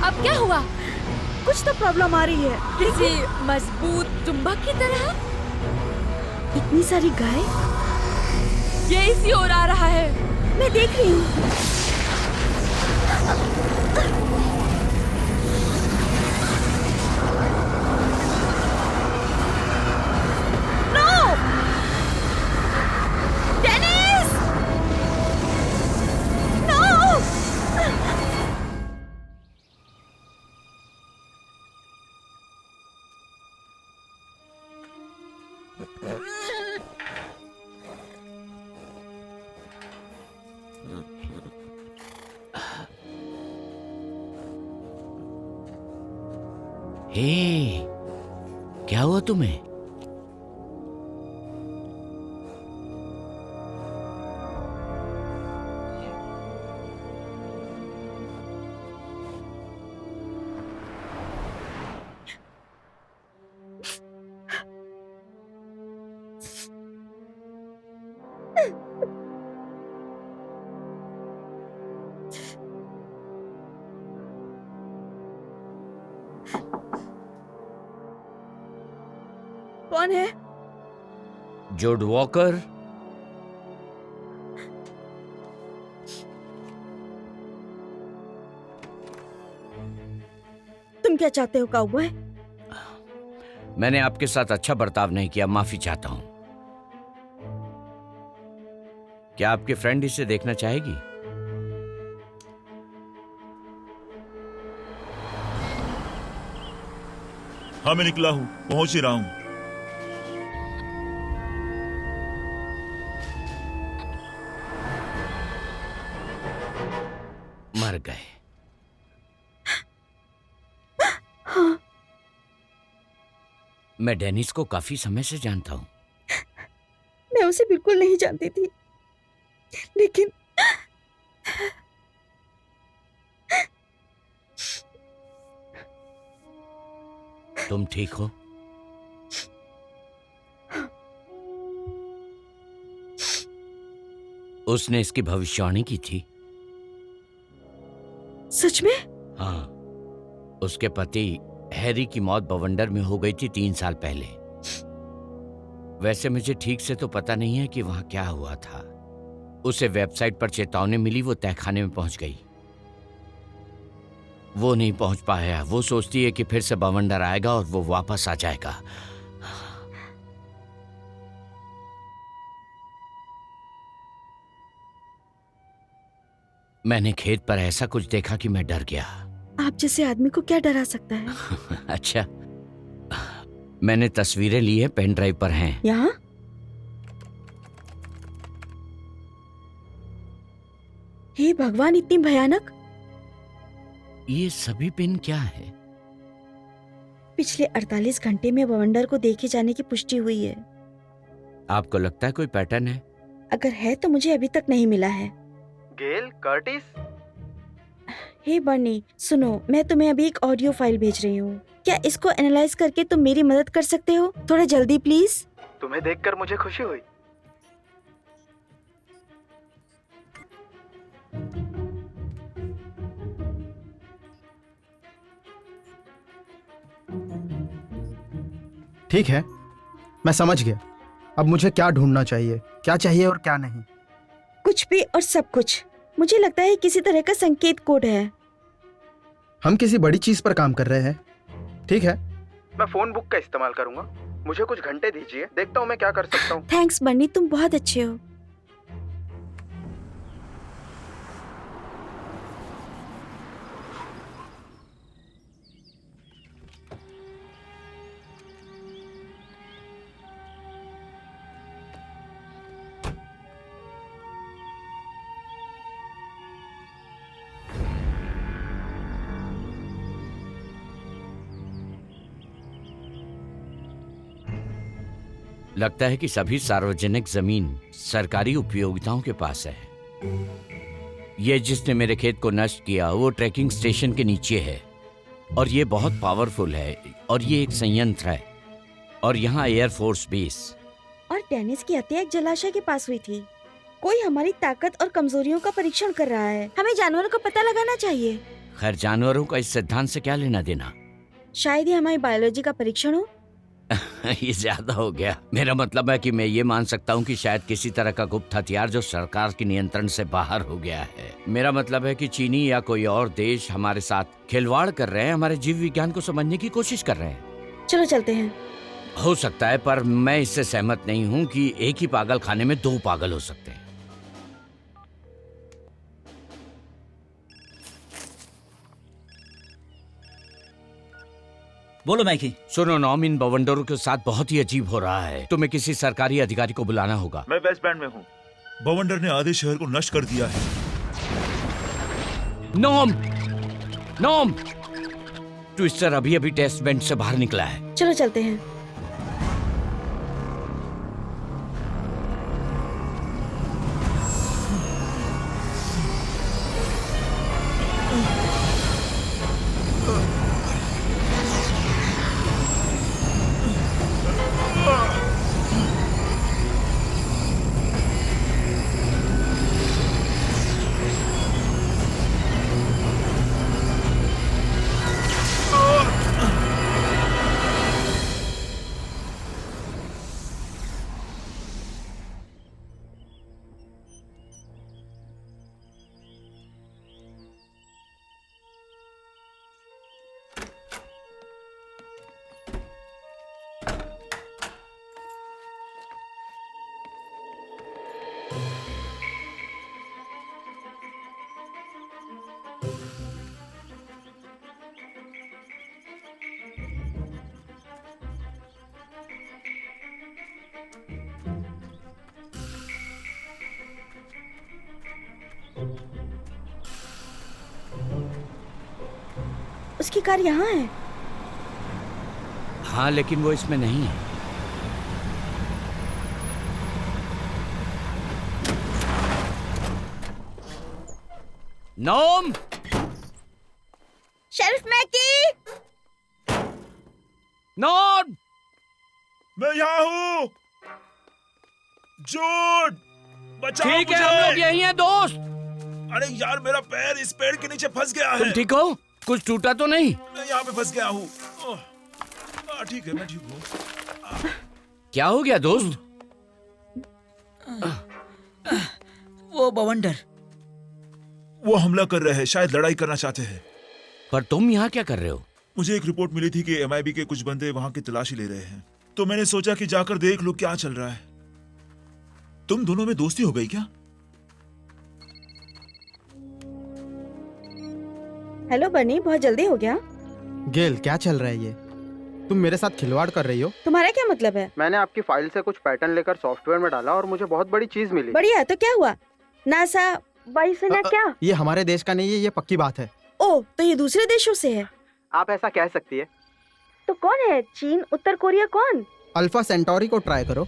अब क्या हुआ? कुछ तो प्रॉब्लम आ रही है। किसी मजबूत चुंबक की तरह। इतनी सारी गाय। ये इसी ओर आ रहा है। मैं देख रही हूँ। हे, क्या हुआ तुम्हें? कौन है? जोड वॉकर। तुम क्या चाहते हो काउबॉय? मैंने आपके साथ अच्छा बर्ताव नहीं किया, माफी चाहता हूं। क्या आपकी फ्रेंड इसे देखना चाहेगी? हाँ, मैं निकला हूँ, पहुंच ही रहा हूँ। मर गए। मैं डेनिस को काफी समय से जानता हूं। मैं उसे बिल्कुल नहीं जानती थी, लेकिन तुम ठीक हो? उसने इसकी भविष्यवाणी की थी। सच में? हाँ, उसके पति हैरी की मौत बवंडर में हो गई थी 3 साल पहले। वैसे मुझे ठीक से तो पता नहीं है कि वहां क्या हुआ था। उसे वेबसाइट पर चेतावनी मिली, वो तहखाने में पहुंच गई। वो नहीं पहुंच पाया। वो सोचती है कि फिर से बवंडर आएगा और वो वापस आ जाएगा। मैंने खेत पर ऐसा कुछ देखा कि मैं डर गया। आप जैसे आदमी को क्या डरा सकता है? अच्छा, मैंने तस्वीरें ली है, पेन ड्राइव पर हैं। यहाँ? हे भगवान, इतनी भयानक! ये सभी पिन क्या है? पिछले 48 घंटे में बवंडर को देखे जाने की पुष्टि हुई है। आपको लगता है कोई पैटर्न है? अगर है तो मुझे अभी तक नहीं मिला है। गेल, कर्टिस, हे बर्नी, सुनो, मैं तुम्हें अभी एक ऑडियो फाइल भेज रही हूँ। क्या इसको एनालाइज करके तुम मेरी मदद कर सकते हो? थोड़ा जल्दी प्लीज। तुम्हें देखकर मुझे खुशी हुई। ठीक है, मैं समझ गया। अब मुझे क्या ढूंढना चाहिए, क्या चाहिए और क्या नहीं? कुछ भी और सब कुछ। मुझे लगता है किसी तरह का संकेत कोड है। हम किसी बड़ी चीज पर काम कर रहे हैं। ठीक है, मैं फोन बुक का इस्तेमाल करूंगा। मुझे कुछ घंटे दीजिए, देखता हूँ मैं क्या कर सकता हूँ। थैंक्स बर्नी, तुम बहुत अच्छे हो। लगता है कि सभी सार्वजनिक जमीन सरकारी उपयोगिताओं के पास है। ये जिसने मेरे खेत को नष्ट किया वो ट्रैकिंग स्टेशन के नीचे है और ये बहुत पावरफुल है और ये एक संयंत्र है और यहाँ एयरफोर्स बेस। और डेनिस की हत्या एक जलाशय के पास हुई थी। कोई हमारी ताकत और कमजोरियों का परीक्षण कर रहा है। हमें जानवरों का पता लगाना चाहिए। खैर, जानवरों का इस सिद्धांत से क्या लेना देना? शायद ये हमारी बायोलॉजी का परीक्षण हो। ये ज्यादा हो गया। मेरा मतलब है कि मैं ये मान सकता हूँ कि शायद किसी तरह का गुप्त हथियार जो सरकार के नियंत्रण से बाहर हो गया है। मेरा मतलब है कि चीनी या कोई और देश हमारे साथ खिलवाड़ कर रहे हैं, हमारे जीव विज्ञान को समझने की कोशिश कर रहे हैं। चलो चलते हैं। हो सकता है, पर मैं इससे सहमत नहीं हूँ कि एक ही पागल खाने में 2 पागल हो सकते हैं। बोलो मैकी। सुनो नॉम, इन बवंडरों के साथ बहुत ही अजीब हो रहा है। तुम्हें किसी सरकारी अधिकारी को बुलाना होगा। मैं वेस्ट बैंड में हूँ। बवंडर ने आधे शहर को नष्ट कर दिया है। नॉम, नॉम, ट्विस्टर अभी अभी टेस्ट बेंच से बाहर निकला है। चलो चलते हैं। उसकी कार यहाँ है। हाँ, लेकिन वो इसमें नहीं है। नोम! शेरिफ मैकी! नोम! मैं यहाँ हूँ। जूड, बचाओ ठीक है, मुझे। हम लोग यही हैं दोस्त। अरे यार, मेरा पैर इस पेड़ के नीचे फंस गया तुम है। ठीक हो? कुछ टूटा तो नहीं? मैं यहाँ पे फंस गया हूँ। ठीक है, मैं ठीक हूँ। क्या हो गया दोस्त? वो बवंडर। वो हमला कर रहे हैं, शायद लड़ाई करना चाहते हैं। पर तुम यहाँ क्या कर रहे हो? मुझे एक रिपोर्ट मिली थी कि MIB के कुछ बंदे वहां की तलाशी ले रहे हैं, तो मैंने सोचा कि जाकर देख लो क्या चल रहा है। तुम दोनों में दोस्ती हो गई क्या? हेलो बनी, बहुत जल्दी हो गया। गेल, क्या चल रहा है ये? तुम मेरे साथ खिलवाड़ कर रही हो? तुम्हारा क्या मतलब है? मैंने आपकी फाइल से कुछ पैटर्न लेकर सॉफ्टवेयर में डाला और मुझे बहुत बड़ी चीज मिली। बढ़िया, तो क्या हुआ? नासा, वायुसेना क्या? ये हमारे देश का नहीं है, ये पक्की बात है। ओ, तो ये दूसरे देशों से है। आप ऐसा कह सकती है। तो कौन है? चीन, उत्तर कोरिया, कौन? अल्फा सेंटोरी को ट्राई करो।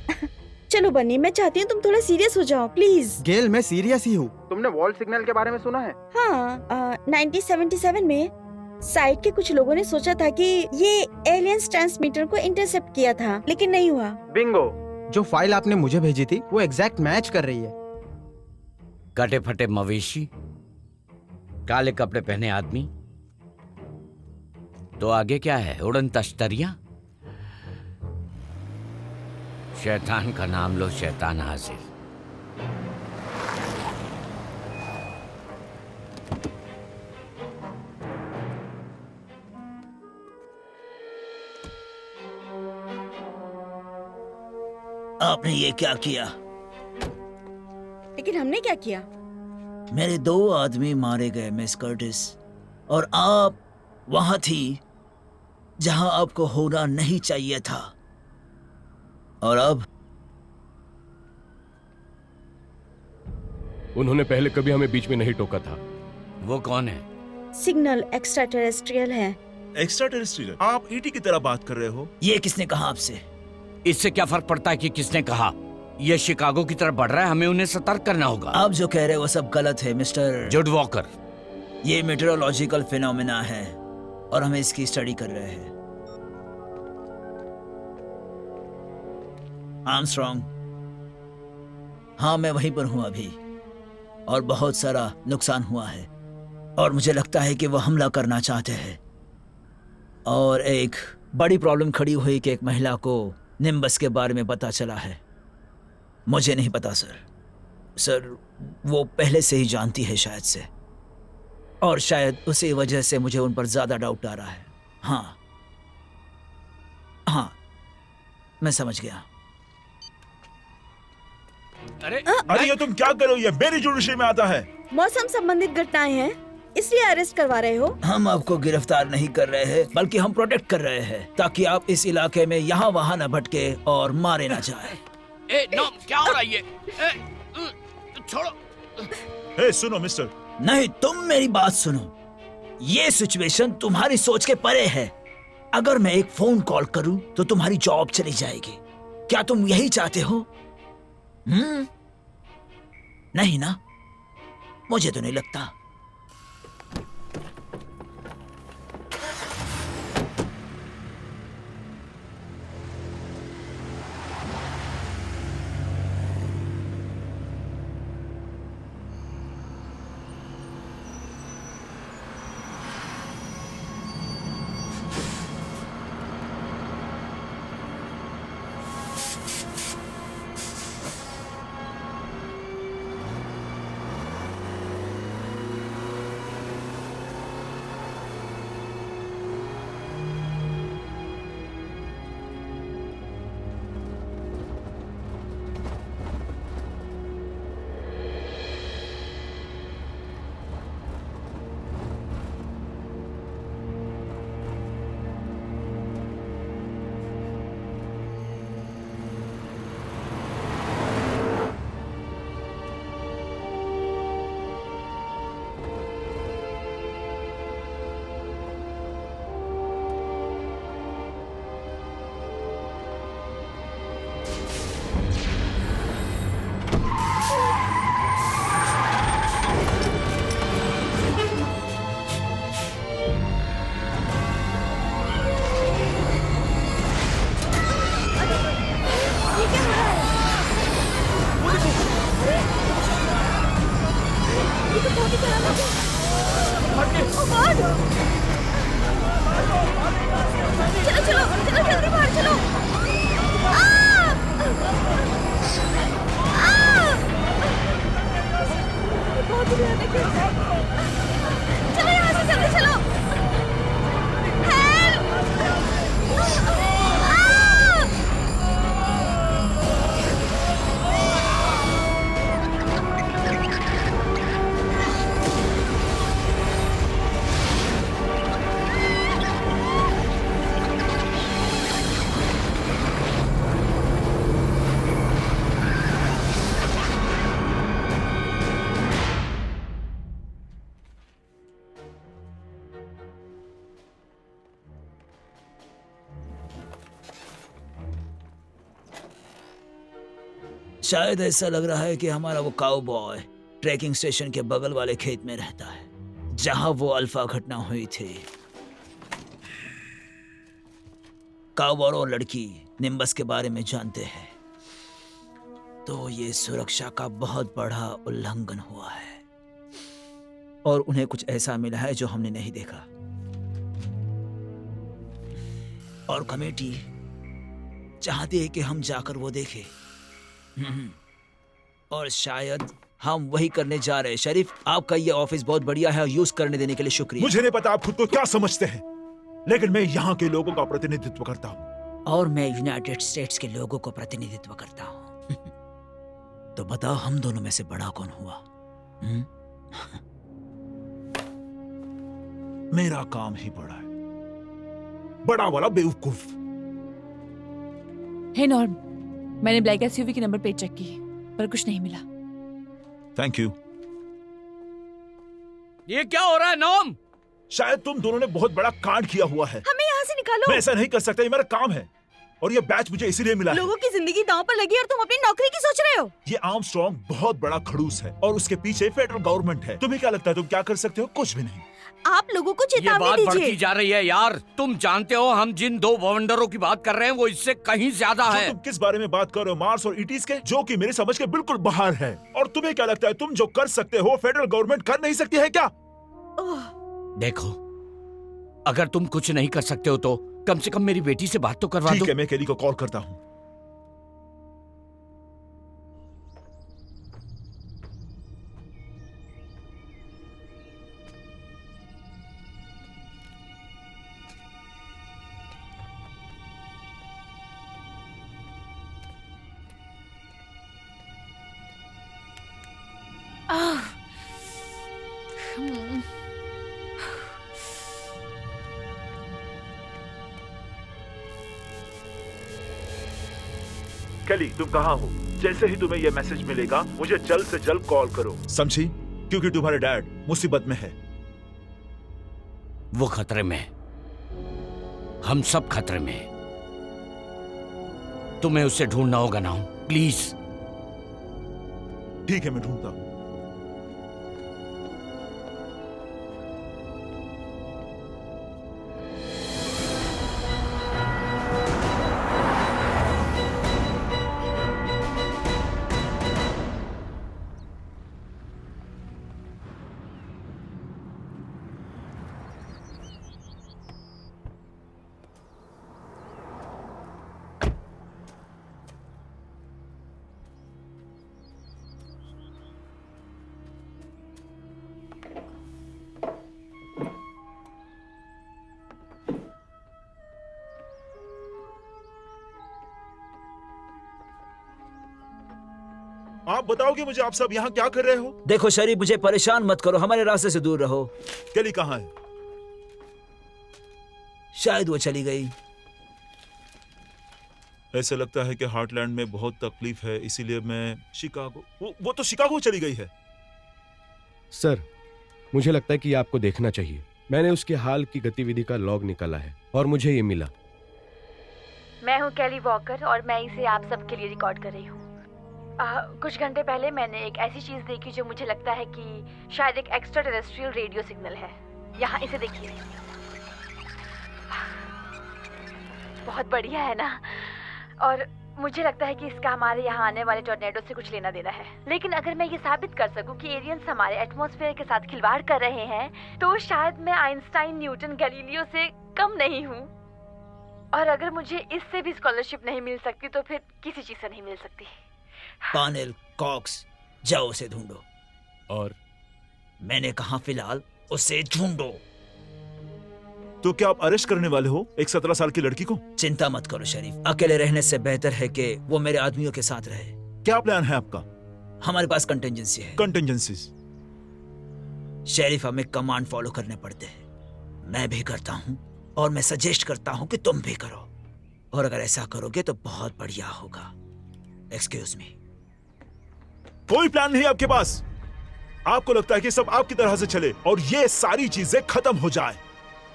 चलो बनी, मैं चाहती हूँ तुम थोड़ा सीरियस हो जाओ, प्लीज। गेल, मैं सीरियस ही हूँ। तुमने वॉल सिग्नल के बारे में सुना है? हाँ, 1977 में साइट के कुछ लोगों ने सोचा था कि ये एलियंस ट्रांसमीटर को इंटरसेप्ट किया था, लेकिन नहीं हुआ। बिंगो। जो फाइल आपने मुझे भेजी थी वो एग्जैक्ट मैच कर रही है। कटे फटे मवेशी, काले कपड़े पहने आदमी, तो आगे क्या है? उड़न तश्तरियां? शैतान का नाम लो, शैतान हाजिर। आपने ये क्या किया? लेकिन हमने क्या किया? मेरे 2 आदमी मारे गए मिस कर्टिस, और आप वहां थी जहां आपको होना नहीं चाहिए था। और अब उन्होंने पहले कभी हमें बीच में नहीं टोका था। वो कौन है? सिग्नल एक्स्ट्रा टेरेस्ट्रियल है। Extra terrestrial? आप ET की तरह बात कर रहे हो? ये किसने कहा आपसे? इससे क्या फर्क पड़ता है कि किसने कहा? ये शिकागो की तरफ बढ़ रहा है, हमें उन्हें सतर्क करना होगा। आप जो कह रहे हो वो सब गलत है मिस्टर जुड वॉकर। ये मेटेरोलॉजिकल फिनोमेना है और हमें इसकी स्टडी कर रहे हैं। आर्मस्ट्रॉन्ग, हाँ मैं वहीं पर हूं अभी, और बहुत सारा नुकसान हुआ है, और मुझे लगता है कि वो हमला करना चाहते हैं। और एक बड़ी प्रॉब्लम खड़ी हुई कि एक महिला को निम्बस के बारे में पता चला है। मुझे नहीं पता सर, वो पहले से ही जानती है शायद से, और शायद उसी वजह से मुझे उन पर ज्यादा डाउट आ रहा है। हाँ, मैं समझ गया। अरे ये तुम क्या कर रहे हो? ये मेरी जुडिशरी में आता है। मौसम संबंधित घटनाएं हैं, इसलिए अरेस्ट करवा रहे हो? हम आपको गिरफ्तार नहीं कर रहे हैं, बल्कि हम प्रोटेक्ट कर रहे हैं ताकि आप इस इलाके में यहाँ वहाँ न भटके और मारे न जाए। क्या हो रहा है ये? छोड़ो। सुनो मिस्टर। नहीं, तुम मेरी बात सुनो। ये सिचुएशन तुम्हारी सोच के परे है। अगर मैं एक फोन कॉल करूं तो तुम्हारी जॉब चली जाएगी। क्या तुम यही चाहते हो? नहीं ना, मुझे तो नहीं लगता। शायद ऐसा लग रहा है कि हमारा वो काउबॉय ट्रैकिंग स्टेशन के बगल वाले खेत में रहता है जहां वो अल्फा घटना हुई थी। काउबॉय और लड़की निम्बस के बारे में जानते हैं, तो ये सुरक्षा का बहुत बड़ा उल्लंघन हुआ है और उन्हें कुछ ऐसा मिला है जो हमने नहीं देखा। और कमेटी चाहती है कि हम जाकर वो देखें। और शायद हम वही करने जा रहे हैं। शरीफ, आपका ये ऑफिस बहुत बढ़िया है और यूज करने देने के लिए शुक्रिया। मुझे नहीं पता आप खुद को क्या समझते हैं, लेकिन मैं यहाँ के लोगों का प्रतिनिधित्व करता हूँ। और मैं यूनाइटेड स्टेट्स के लोगों को प्रतिनिधित्व करता हूँ। तो बताओ हम दोनों में से बड़ा कौन हुआ? मेरा काम ही बड़ा है, बड़ा वाला बेवकूफ। हे नॉर्म, मैंने ब्लैक एसयूवी की नंबर प्लेट चेक की पर कुछ नहीं मिला। Thank you. ये क्या हो रहा है नॉर्म? शायद तुम दोनों ने बहुत बड़ा कांड किया हुआ है। हमें यहाँ से निकालो। मैं ऐसा नहीं कर सकता, ये मेरा काम है और ये बैच मुझे इसीलिए मिला है। लोगों की जिंदगी दांव पर लगी और तुम अपनी नौकरी की सोच रहे हो। ये आर्मस्ट्रॉन्ग बहुत बड़ा खड़ूस है और उसके पीछे फेडरल गवर्नमेंट है। तुम्हें क्या लगता है तुम क्या कर सकते हो? कुछ भी नहीं। आप लोगों को ये चेतावनी बात बढ़ती दीजिए। जा रही है यार। तुम जानते हो हम जिन दो वंडरों की बात कर रहे हैं वो इससे कहीं ज्यादा है। तुम किस बारे में बात कर रहे हो? मार्स और ईटीज के, जो कि मेरी समझ के बिल्कुल बाहर है। और तुम्हें क्या लगता है तुम जो कर सकते हो फेडरल गवर्नमेंट कर नहीं सकती है क्या? देखो, अगर तुम कुछ नहीं कर सकते हो तो कम से कम मेरी बेटी से बात तो करवा दो। ठीक है, मैं केली को कॉल करता हूँ। केली, तुम कहाँ हो? जैसे ही तुम्हें यह मैसेज मिलेगा मुझे जल्द से जल्द कॉल करो, समझी? क्योंकि तुम्हारे डैड मुसीबत में है। वो खतरे में है। हम सब खतरे में हैं। तुम्हें उसे ढूंढना होगा ना, प्लीज। ठीक है, मैं ढूंढता हूं। आप बताओगे मुझे, आप सब यहाँ क्या कर रहे हो? देखो शरीफ, मुझे परेशान मत करो, हमारे रास्ते से दूर रहो। केली कहाँ है? शायद वो चली गई। ऐसा लगता है कि हार्टलैंड में बहुत तकलीफ है, इसीलिए मैं शिकागो। वो तो शिकागो चली गई है। सर, मुझे लगता है कि आपको देखना चाहिए। मैंने उसके हाल की गतिविधि का लॉग निकाला है और मुझे ये मिला। मैं हूँ कैली वॉकर और मैं इसे आप सबके लिए रिकॉर्ड कर रही हूँ। कुछ घंटे पहले मैंने एक ऐसी चीज देखी जो मुझे लगता है कि शायद एक एक्स्ट्रा टेरेस्ट्रियल रेडियो सिग्नल है। यहाँ इसे देखिए, बहुत बढ़िया है ना? और मुझे लगता है कि इसका हमारे यहाँ आने वाले टॉर्नेडो से कुछ लेना देना है। लेकिन अगर मैं ये साबित कर सकूं कि एलियंस हमारे एटमॉस्फेयर के साथ खिलवाड़ कर रहे हैं, तो शायद मैं आइंस्टाइन, न्यूटन, गैलीलियो से कम नहीं हूँ। और अगर मुझे इससे भी स्कॉलरशिप नहीं मिल सकती तो फिर किसी चीज से नहीं मिल सकती। पानेल, कॉक्स, जाओ उसे ढूंढो। और मैंने कहा फिलहाल उसे ढूंढो। तो क्या आप अरेस्ट करने वाले हो एक 17 साल की लड़की को? चिंता मत करो शरीफ, अकेले रहने से बेहतर है कि वो मेरे आदमियों के साथ रहे। क्या प्लान है आपका? हमारे पास कंटिजेंसी है। कंटिजेंसीज? शरीफ, हमें कमांड फॉलो करने पड़ते हैं। मैं भी करता हूँ और मैं सजेस्ट करता हूँ कि तुम भी करो। और अगर ऐसा करोगे तो बहुत बढ़िया होगा। Excuse me. कोई प्लान नहीं आपके पास? आपको लगता है कि सब आपकी तरह से चले और ये सारी चीजें खत्म हो जाए?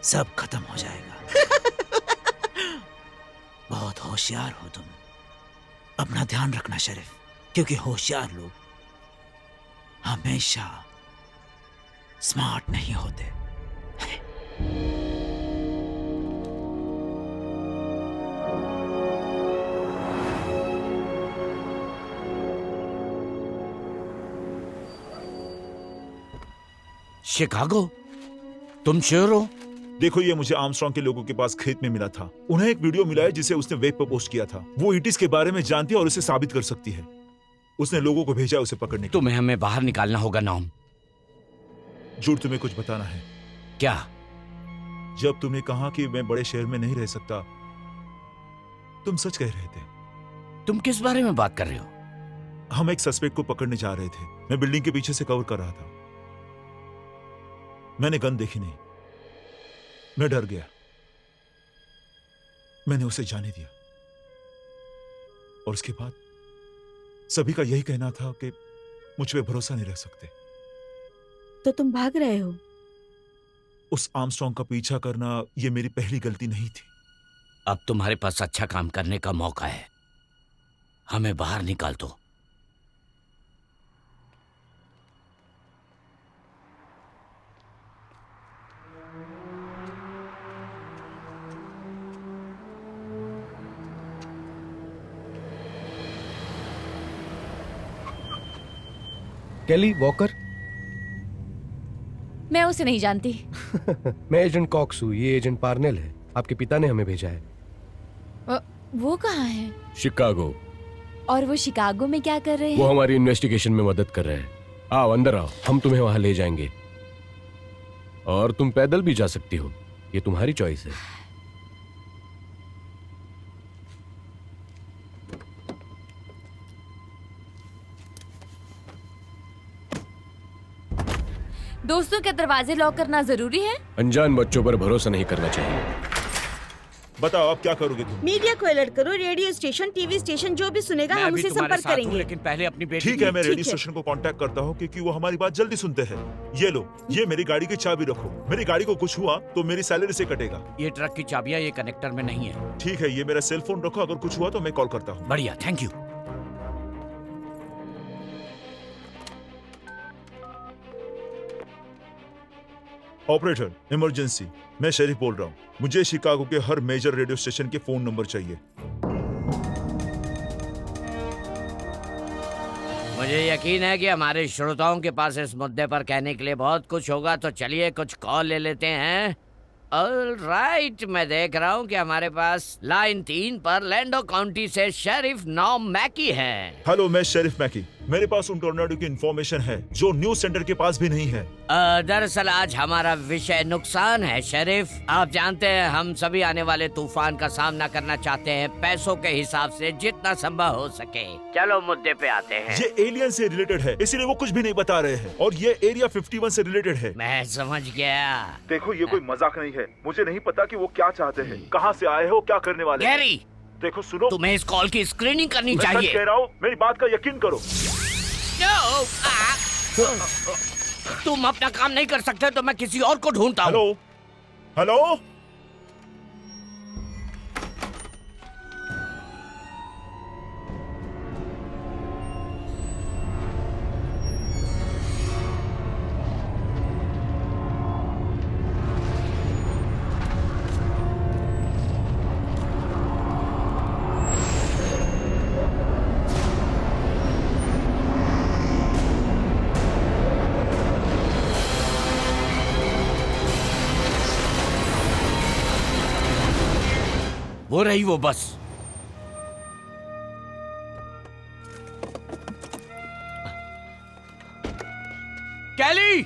सब खत्म हो जाएगा। बहुत होशियार हो तुम। अपना ध्यान रखना शरीफ, क्योंकि होशियार लोग हमेशा स्मार्ट नहीं होते। शिकागो? तुम श्योर हो? देखो, ये मुझे आर्मस्ट्रांग के लोगों के पास खेत में मिला था। उन्हें एक वीडियो मिला है जिसे उसने वेब पर पोस्ट किया था। वो ईटीज के बारे में जानती है और उसे साबित कर सकती है। उसने लोगों को भेजा उसे पकड़ने के लिए। तुम्हें हमें बाहर निकालना होगा नाम। झूठ, तुम्हें कुछ बताना है। क्या? जब तुमने कहा कि मैं बड़े शहर में नहीं रह सकता, तुम सच कह रहे थे। तुम किस बारे में बात कर रहे हो? हम एक सस्पेक्ट को पकड़ने जा रहे थे। मैं बिल्डिंग के पीछे से कवर कर रहा था। मैंने गन देखी नहीं। मैं डर गया। मैंने उसे जाने दिया। और उसके बाद सभी का यही कहना था कि मुझ पे भरोसा नहीं रह सकते। तो तुम भाग रहे हो? उस आर्मस्ट्रांग का पीछा करना ये मेरी पहली गलती नहीं थी। अब तुम्हारे पास अच्छा काम करने का मौका है। हमें बाहर निकाल दो। केली वॉकर? मैं उसे नहीं जानती। मैं एजेंट कॉक्स हूँ, ये एजेंट पार्नेल है। आपके पिता ने हमें भेजा है। वो कहाँ है? शिकागो। और वो शिकागो में क्या कर रहे हैं? वो हमारी इन्वेस्टिगेशन में मदद कर रहे हैं। आओ अंदर आओ, हम तुम्हें वहां ले जाएंगे। और तुम पैदल भी जा सकती हो, ये तुम्हारी चॉइस है। दोस्तों के दरवाजे लॉक करना जरूरी है? अनजान बच्चों पर भरोसा नहीं करना चाहिए। बताओ आप क्या करोगे तुम? मीडिया को अलर्ट करो, रेडियो स्टेशन, टीवी स्टेशन, जो भी सुनेगा मैं हम अभी उसे तुम्हारे संपर्क साथ हूँ, करेंगे। लेकिन पहले अपनी बेटी ठीक है, मैं ठीक रेडियो है। स्टेशन को कांटेक्ट करता हूँ क्योंकि वो हमारी बात जल्दी सुनते हैं। ये लो, ये मेरी गाड़ी की चाबी रखो। मेरी गाड़ी को कुछ हुआ तो मेरी सैलरी से कटेगा। ये ट्रक की चाबियां ये कनेक्टर में नहीं है। ठीक है, ये मेरा सेल फोन रखो, अगर कुछ हुआ तो मैं कॉल करता हूँ। बढ़िया, थैंक यू। ऑपरेटर, इमरजेंसी, मैं शेरिफ बोल रहा हूँ। मुझे शिकागो के हर मेजर रेडियो स्टेशन के फोन नंबर चाहिए। मुझे यकीन है कि हमारे श्रोताओं के पास इस मुद्दे पर कहने के लिए बहुत कुछ होगा, तो चलिए कुछ कॉल ले लेते हैं। ऑलराइट, मैं देख रहा हूँ कि हमारे पास लाइन 3 पर लैंडो काउंटी से शेरिफ नॉम मैकी है। हेलो, मैं शेरिफ मैकी। मेरे पास उन टोर्नाडो की इंफॉर्मेशन है जो न्यूज सेंटर के पास भी नहीं है। दरअसल आज हमारा विषय नुकसान है शेरिफ। आप जानते हैं हम सभी आने वाले तूफान का सामना करना चाहते हैं, पैसों के हिसाब से जितना संभव हो सके। चलो मुद्दे पे आते हैं। ये एलियन से रिलेटेड है, इसीलिए वो कुछ भी नहीं बता रहे हैं। और ये एरिया 51 से रिलेटेड है। मैं समझ गया। देखो, ये कोई मजाक नहीं है। मुझे नहीं पता कि वो क्या चाहते हैं, कहाँ से आए हो, क्या करने वाले हैं। गैरी, देखो सुनो, तुम्हें इस कॉल की स्क्रीनिंग करनी मैं सच चाहिए। कह रहा हूँ, मेरी बात का यकीन करो। तुम अपना काम नहीं कर सकते तो मैं किसी और को ढूंढता हूँ। हेलो, हेलो, वो रही वो बस। कैली,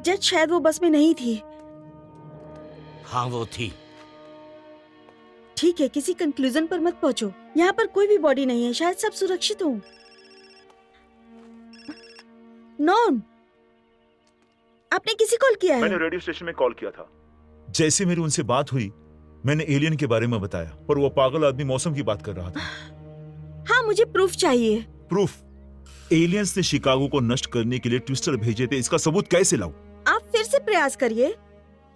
जज शायद वो बस में नहीं थी। हाँ वो थी। ठीक है, किसी कंक्लूजन पर मत पहुंचो। यहाँ पर कोई भी बॉडी नहीं है, शायद सब सुरक्षित हो। नॉन, आपने किसी कॉल किया है? मैंने रेडियो स्टेशन में कॉल किया था। जैसे मेरी उनसे बात हुई, मैंने एलियन के बारे में बताया, पर वो पागल आदमी मौसम की बात कर रहा था। हाँ, मुझे प्रूफ चाहिए। प्रूफ? एलियंस ने शिकागो को नष्ट करने के लिए ट्विस्टर भेजे थे, इसका सबूत कैसे लाऊं? आप फिर से प्रयास करिए।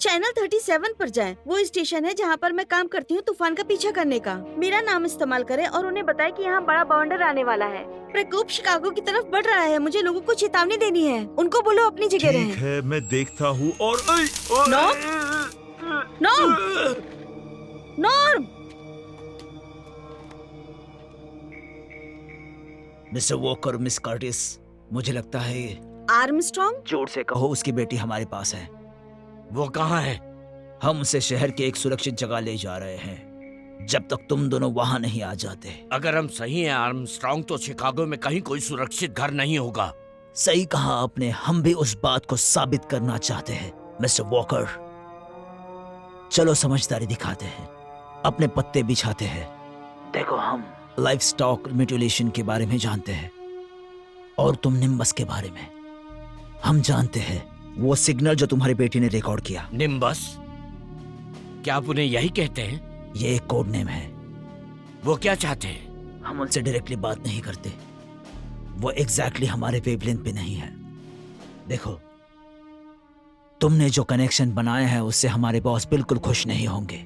चैनल 37 पर जाएं। वो स्टेशन है जहाँ पर मैं काम करती हूँ तूफान का पीछा करने का। मेरा नाम इस्तेमाल करें और उन्हें बताएं कि यहाँ बड़ा बवंडर आने वाला है। प्रकोप शिकागो की तरफ बढ़ रहा है। मुझे लोगों को चेतावनी देनी है। उनको बोलो अपनी जगह रहें। ठीक है, मैं देखता हूँ। और norm, norm, mister walker, miss Curtis, मुझे लगता है आर्मस्ट्रॉन्ग, जोर से कहो उसकी बेटी हमारे पास है। वो कहाँ है? हम उसे शहर के एक सुरक्षित जगह ले जा रहे हैं, जब तक तुम दोनों वहाँ नहीं आ जाते। अगर हम सही हैं आर्मस्ट्रॉन्ग, तो शिकागो में कहीं कोई सुरक्षित घर नहीं होगा। सही कहा आपने, हम भी उस बात को साबित करना चाहते हैं। मिस्टर वॉकर, चलो समझदारी दिखाते हैं, अपने पत्ते बिछाते हैं। देखो, हम लाइफ स्टॉक म्यूटिलेशन के बारे में जानते हैं और तुम निम्बस के बारे में। हम जानते हैं वो सिग्नल जो तुम्हारी बेटी ने रिकॉर्ड किया। निम्बस? क्या आप उन्हें यही कहते हैं? ये एक कोड नेम है। वो क्या चाहते हैं? हम उनसे डायरेक्टली बात नहीं करते। वो एग्जैक्टली हमारे वेवलेंथ पे नहीं है। देखो, तुमने जो कनेक्शन बनाया है उससे हमारे बॉस बिल्कुल खुश नहीं होंगे।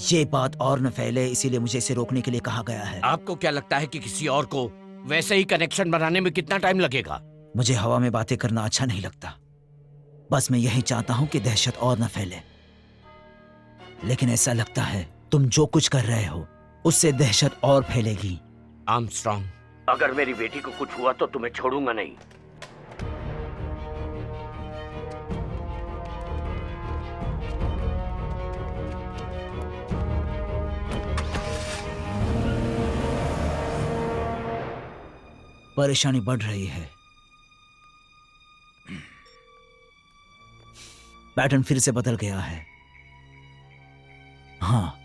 ये बात और न फैले, इसीलिए मुझे इसे रोकने के लिए कहा गया है। आपको क्या लगता है कि किसी और को वैसे ही कनेक्शन बनाने में कितना टाइम लगेगा? मुझे हवा में बातें करना अच्छा नहीं लगता। बस मैं यही चाहता हूं कि दहशत और न फैले। लेकिन ऐसा लगता है तुम जो कुछ कर रहे हो उससे दहशत और फैलेगी। आर्मस्ट्रॉन्ग, अगर मेरी बेटी को कुछ हुआ तो तुम्हें छोड़ूंगा नहीं। परेशानी बढ़ रही है। पैटर्न फिर से बदल गया है। हाँ,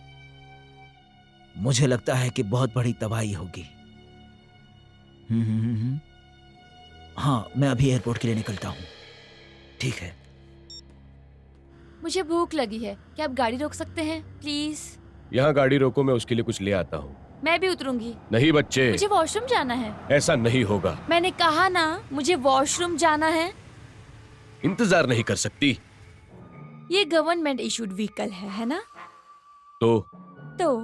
मुझे लगता है कि बहुत बड़ी तबाही होगी। हाँ, मैं अभी एयरपोर्ट के लिए निकलता हूँ। ठीक है। मुझे भूख लगी है, क्या आप गाड़ी रोक सकते हैं प्लीज? यहाँ गाड़ी रोको, मैं उसके लिए कुछ ले आता हूँ। मैं भी उतरूंगी। नहीं बच्चे, मुझे वॉशरूम जाना है। ऐसा नहीं होगा। मैंने कहा ना, मुझे वॉशरूम जाना है। इंतजार नहीं कर सकती ये गवर्नमेंट इशूड व्हीकल है ना? तो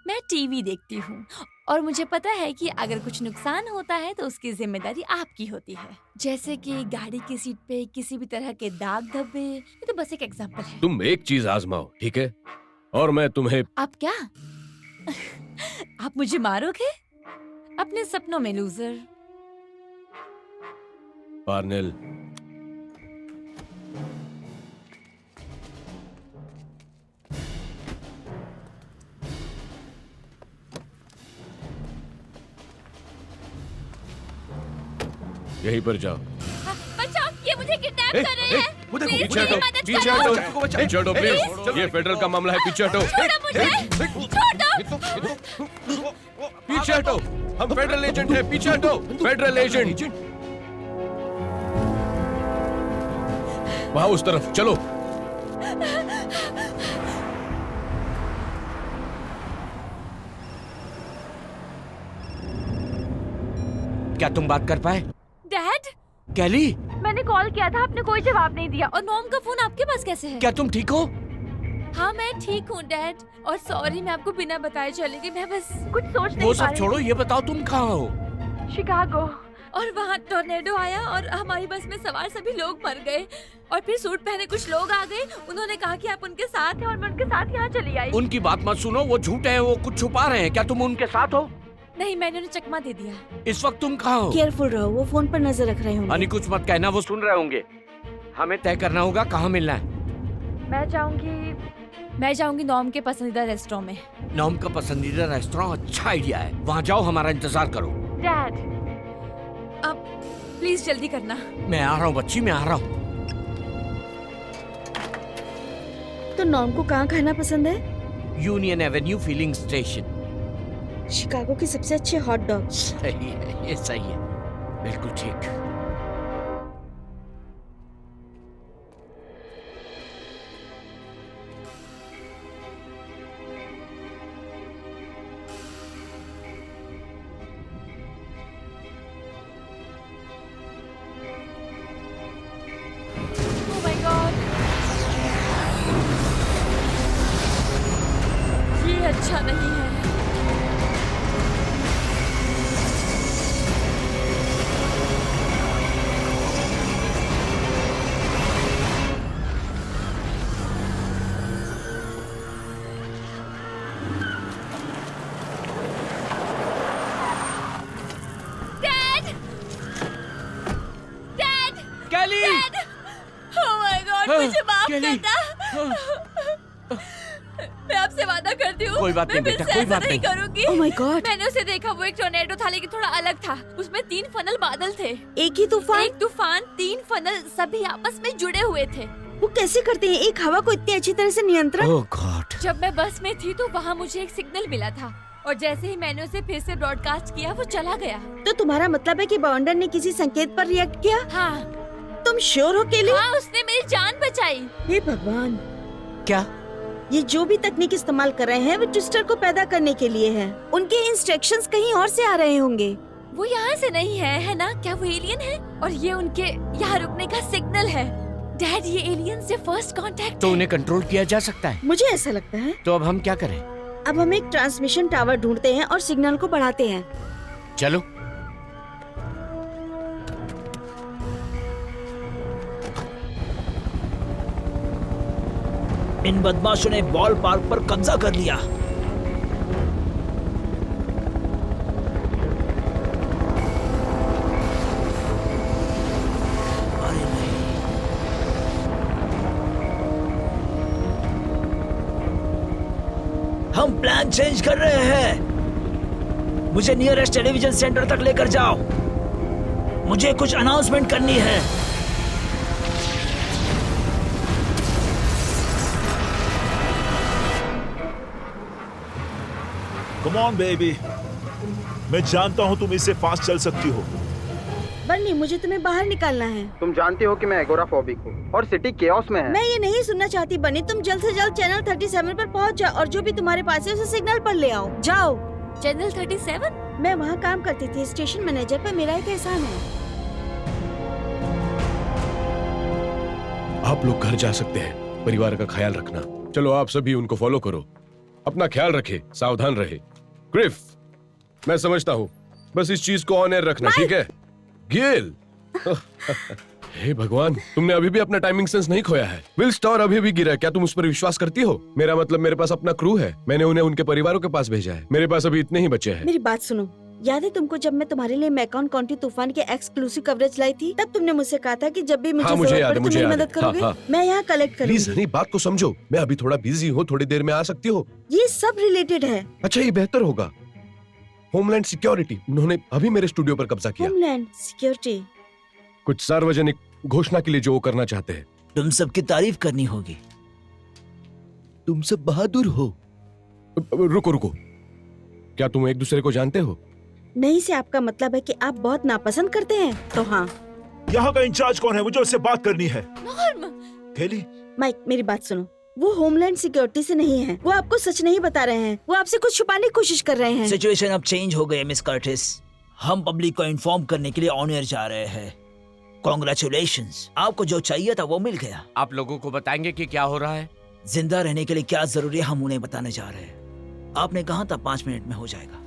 मैं टीवी देखती हूँ और मुझे पता है कि अगर कुछ नुकसान होता है तो उसकी जिम्मेदारी आपकी होती है, जैसे कि गाड़ी की सीट पे किसी भी तरह के दाग धब्बे। ये तो बस एक एग्जांपल है। तुम एक चीज आजमाओ, ठीक है? और मैं तुम्हें। आप क्या आप मुझे मारोगे? अपने सपनों में लूजर। पार्नेल, यहीं पर जाओ। बचाओ, ये मुझे किडनैप कर रहे हैं। पीछे Please, हटो, मेरी मदद पीछे करो। हटो, पीछे हटो प्लीज। ये फेडरल का मामला है, पीछे हटो। छोड़ो मुझे, छोड़ दो। पीछे हटो, हम फेडरल एजेंट हैं, पीछे हटो। फेडरल एजेंट वहां उस तरफ चलो। क्या तुम बात कर पाए? डैड, कैली, मैंने कॉल किया था, आपने कोई जवाब नहीं दिया। और नॉम का फोन आपके पास कैसे है? क्या तुम ठीक हो? हाँ, मैं ठीक हूँ डैड। और सॉरी, मैं आपको बिना बताए चली गई। मैं बस कुछ सोच नहीं वो पा सब रही छोड़ो, ये बताओ तुम कहाँ हो? शिकागो। और वहाँ टोर्नेडो आया और हमारी बस में सवार सभी लोग मर गए। और फिर सूट पहने कुछ लोग आ गए, उन्होंने कहा कि आप उनके साथ हैं और मैं उनके साथ यहाँ चली आई। उनकी बात मत सुनो, वो झूठे हैं, वो कुछ छुपा रहे हैं। क्या तुम उनके साथ हो? नहीं, मैंने उन्हें चकमा दे दिया। इस वक्त तुम कहाँ हो? केयरफुल रहो, वो फोन पर नजर रख रहे होंगे। अनि कुछ मत कहना, वो सुन रहे होंगे। हमें तय करना होगा कहाँ मिलना है। मैं जाऊंगी नॉम के पसंदीदा रेस्टोरेंट में। नॉम का पसंदीदा रेस्टोरेंट अच्छा आइडिया है, वहाँ जाओ, हमारा इंतजार करो। डैड, अब प्लीज जल्दी करना। मैं आ रहा हूँ बच्ची, मैं आ रहा हूँ। तो नॉम को कहाँ खाना पसंद है? Union Avenue Filling Station. Chicago के सबसे अच्छे हॉट डॉग। सही है, ये सही है, बिल्कुल ठीक। Oh my God! ये अच्छा नहीं है। कैली! Oh my God, मुझे माफ करना। मैं आपसे वादा करती हूँ, कोई बात नहीं मैं फिर बेटा, से कोई ऐसा बात नहीं नहीं। करूँगी। Oh my God! मैंने उसे देखा, वो एक टोर्नेडो था लेकिन थोड़ा अलग था। उसमें 3 फनल बादल थे। एक ही तूफान? एक तूफान, 3 फनल, सभी आपस में जुड़े हुए थे। वो कैसे करते हैं एक हवा को इतनी अच्छी तरह से नियंत्रण? ओह गॉड! जब मैं बस में थी तो वहाँ मुझे एक सिग्नल मिला था और जैसे ही मैंने उसे फिर से ब्रॉडकास्ट किया, वो चला गया। तो तुम्हारा मतलब है कि बाउंडर ने किसी संकेत पर रिएक्ट किया? हाँ तुम श्योर हो केली? हाँ, उसने मेरी जान बचाई। हे भगवान! क्या? ये जो भी तकनीक इस्तेमाल कर रहे हैं वो ट्विस्टर को पैदा करने के लिए है। उनके इंस्ट्रक्शंस कहीं और से आ रहे होंगे। वो यहाँ से नहीं है ना? क्या वो एलियन है? और ये उनके यहाँ रुकने का सिग्नल है। डैड, ये एलियन से फर्स्ट कांटेक्ट तो उन्हें कंट्रोल किया जा सकता है। मुझे ऐसा लगता है। तो अब हम क्या करें? अब हम एक ट्रांसमिशन टावर ढूंढते हैं और सिग्नल को बढ़ाते हैं। चलो। इन बदमाशों ने बॉल पार्क पर कब्जा कर लिया। अरे नहीं। हम प्लान चेंज कर रहे हैं। मुझे नियरेस्ट टेलीविजन सेंटर तक लेकर जाओ। मुझे कुछ अनाउंसमेंट करनी है। कम ऑन बेबी, मैं जानता हूँ तुम इससे फास्ट चल सकती हो। बर्नी, मुझे तुम्हें बाहर निकालना है। तुम जानती हो कि मैं एगोराफोबिक हूँ और सिटी केओस में है। मैं ये नहीं सुनना चाहती बर्नी। तुम जल्द से जल्द चैनल 37 पर पहुंच जाओ और जो भी तुम्हारे पास है उसे सिग्नल पर ले आओ। जाओ। चैनल 37? मैं वहाँ काम करती थी। स्टेशन मैनेजर पर मेरा एक एहसान है। आप लोग घर जा सकते हैं, परिवार का ख्याल रखना। चलो आप सभी उनको फॉलो करो, अपना ख्याल रखे, सावधान रहे। ग्रिफ, मैं समझता हूँ, बस इस चीज को ऑन एयर रखना, ठीक है? गेल हे भगवान, तुमने अभी भी अपना टाइमिंग सेंस नहीं खोया है। विल स्टोर अभी भी गिरा है, क्या तुम उस पर विश्वास करती हो? मेरा मतलब मेरे पास अपना क्रू है, मैंने उन्हें उनके परिवारों के पास भेजा है। मेरे पास अभी इतने ही बचे हैं। मेरी बात सुनो, याद है तुमको जब मैं तुम्हारे लिए मैकॉन काउंटी तूफान के एक्सक्लूसिव कवरेज लाई थी? तब तुमने मुझसे कहा था कि जब भी मुझे हाँ, मुझे जरूरत याद है, पड़े मुझे तुम मेरी याद है। मदद करोगे। हाँ। मैं यहाँ कलेक्ट प्लीज करूंगी। नहीं, बात को समझो, मैं अभी थोड़ा बिजी हूँ, थोड़ी देर में आ सकती हो? ये सब रिलेटेड है। अच्छा, ये बेहतर होगा। होमलैंड सिक्योरिटी, उन्होंने अभी मेरे स्टूडियो पर कब्जा किया। होमलैंड सिक्योरिटी कुछ सार्वजनिक घोषणा के लिए जो वो करना चाहते हैं। तुम सबकी तारीफ करनी होगी। तुम सब बहादुर हो। रुको रुको, क्या तुम एक दूसरे को जानते हो? नहीं से आपका मतलब है कि आप बहुत नापसंद करते हैं? तो हाँ। यहाँ का इंचार्ज कौन है? मुझे उससे बात करनी है। नॉर्म, हेली, माइक, मेरी बात सुनो। वो होमलैंड सिक्योरिटी से नहीं है। वो आपको सच नहीं बता रहे हैं। वो आपसे कुछ छुपाने की कोशिश कर रहे हैं। सिचुएशन अब चेंज हो गई है मिस कर्टिस। हम पब्लिक को इन्फॉर्म करने के लिए ऑन एयर जा रहे हैं। कॉन्ग्रेचुलेशंस, आपको जो चाहिए था वो मिल गया। आप लोगों को बताएंगे कि क्या हो रहा है? जिंदा रहने के लिए क्या जरूरी है हम उन्हें बताने जा रहे हैं। आपने कहा था 5 मिनट में हो जाएगा।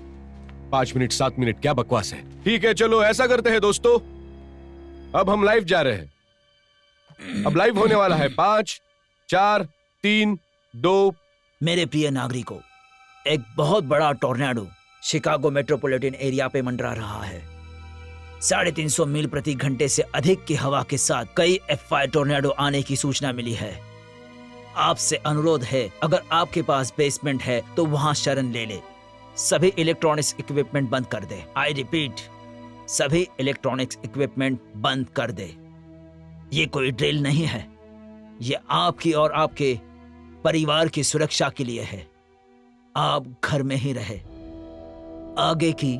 5 मिनट 7 मिनट क्या बकवास है। ठीक है, चलो ऐसा करते हैं दोस्तों, अब हम लाइव जा रहे हैं। अब लाइव होने वाला है 5 4 3 2। मेरे प्रिय नागरिकों, एक बहुत बड़ा टोर्नेडो शिकागो मेट्रोपॉलिटन एरिया पे मंडरा रहा है। 350 मील प्रति घंटे से अधिक की हवा के साथ कई F5 टोर्नेडो आने की सूचना मिली है। आपसे अनुरोध है, अगर आपके पास बेसमेंट है तो वहां शरण ले ले। सभी इलेक्ट्रॉनिक्स इक्विपमेंट बंद कर दे। आई रिपीट, सभी इलेक्ट्रॉनिक्स इक्विपमेंट बंद कर दे। ये कोई ड्रिल नहीं है, ये आपकी और आपके परिवार की सुरक्षा के लिए है। आप घर में ही रहे। आगे की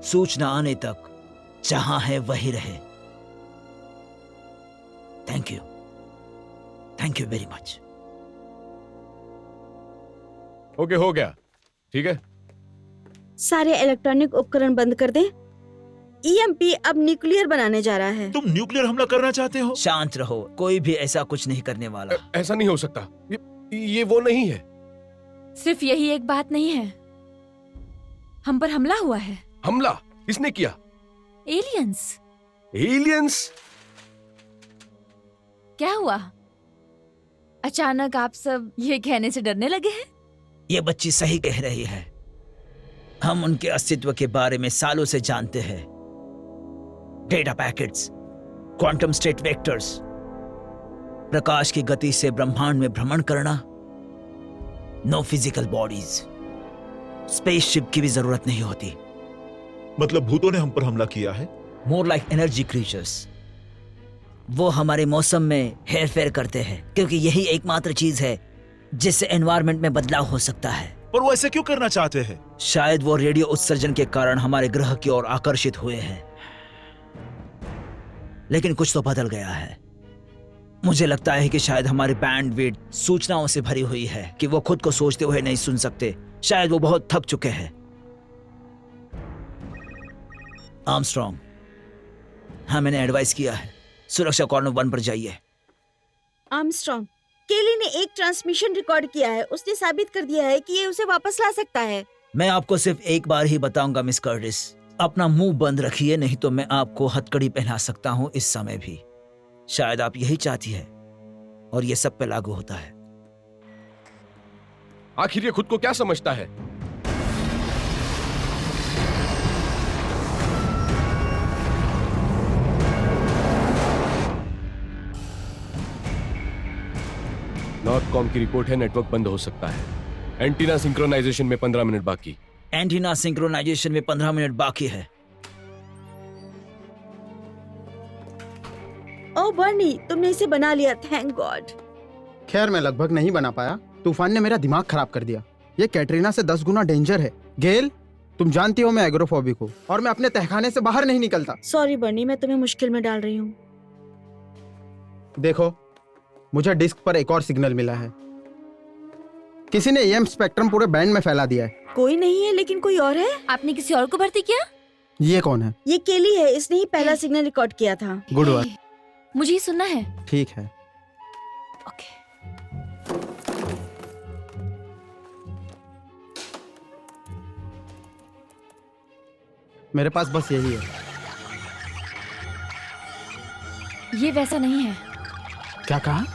सूचना आने तक जहां है वही रहे। Thank you very much. Okay, हो गया, ठीक है। सारे इलेक्ट्रॉनिक उपकरण बंद कर दें। EMP अब न्यूक्लियर बनाने जा रहा है। तुम न्यूक्लियर हमला करना चाहते हो? शांत रहो, कोई भी ऐसा कुछ नहीं करने वाला। ऐसा नहीं हो सकता, ये वो नहीं है। सिर्फ यही एक बात नहीं है, हम पर हमला हुआ है। हमला किसने किया? एलियंस। एलियंस? क्या हुआ? अचानक आप सब ये कहने से डरने लगे हैं? ये बच्ची सही कह रही है। हम उनके अस्तित्व के बारे में सालों से जानते हैं। Data packets, quantum state vectors, प्रकाश की गति से ब्रह्मांड में भ्रमण करना, नो फिजिकल बॉडीज, स्पेसशिप की भी जरूरत नहीं होती। मतलब भूतों ने हम पर हमला किया है? More like energy creatures. वो हमारे मौसम में हेर फेर करते हैं, क्योंकि यही एकमात्र चीज है जिससे एनवायरनमेंट में बदलाव हो सकता है। पर वो ऐसे क्यों करना चाहते हैं? शायद वो रेडियो उत्सर्जन के कारण हमारे ग्रह की ओर आकर्षित हुए हैं। लेकिन कुछ तो बदल गया है। मुझे लगता है कि शायद हमारी बैंडविड्थ सूचनाओं से भरी हुई है कि वो खुद को सोचते हुए नहीं सुन सकते। शायद वो बहुत थक चुके हैं। आर्मस्ट्रॉन्ग, हाँ, मैंने एडवाइस किया है, सुरक्षा कॉर्नर 1 पर जाइए। आर्मस्ट्रॉन्ग, केली ने एक ट्रांसमिशन रिकॉर्ड किया है। उसने साबित कर दिया है कि ये उसे वापस ला सकता है। मैं आपको सिर्फ एक बार ही बताऊंगा मिस कर्टिस, अपना मुंह बंद रखिए, नहीं तो मैं आपको हथकड़ी पहना सकता हूं इस समय भी। शायद आप यही चाहती है और ये सब पे लागू होता है। आखिर ये खुद को क्या समझता है? नॉर्थकॉम की रिपोर्ट है, नेटवर्क बंद हो सकता है। एंटीना सिंक्रोनाइजेशन में 15 मिनट बाकी। एंटीना सिंक्रोनाइजेशन में 15 मिनट बाकी है। ओह बर्नी, तुमने इसे बना लिया, थैंक गॉड। खैर, मैं लगभग नहीं बना पाया। तूफान ने मेरा दिमाग खराब कर दिया। ये कैटरीना से 10 गुना डेंजर है। गेल, तुम जानती हो मैं एग्रोफोबिक हूँ और मैं अपने तहखाने से बाहर नहीं निकलता। सॉरी बर्नी, मैं तुम्हें मुश्किल में डाल रही हूँ। देखो, मुझे डिस्क पर एक और सिग्नल मिला है। किसी ने EM स्पेक्ट्रम पूरे बैंड में फैला दिया है। कोई नहीं है, लेकिन कोई और है। आपने किसी और को भर्ती किया? ये कौन है? ये केली है, इसने ही पहला सिग्नल रिकॉर्ड किया था। Good work. मुझे ही सुनना है। ठीक है। ओके। मेरे पास बस यही है। ये वैसा नहीं है। क्या कहा?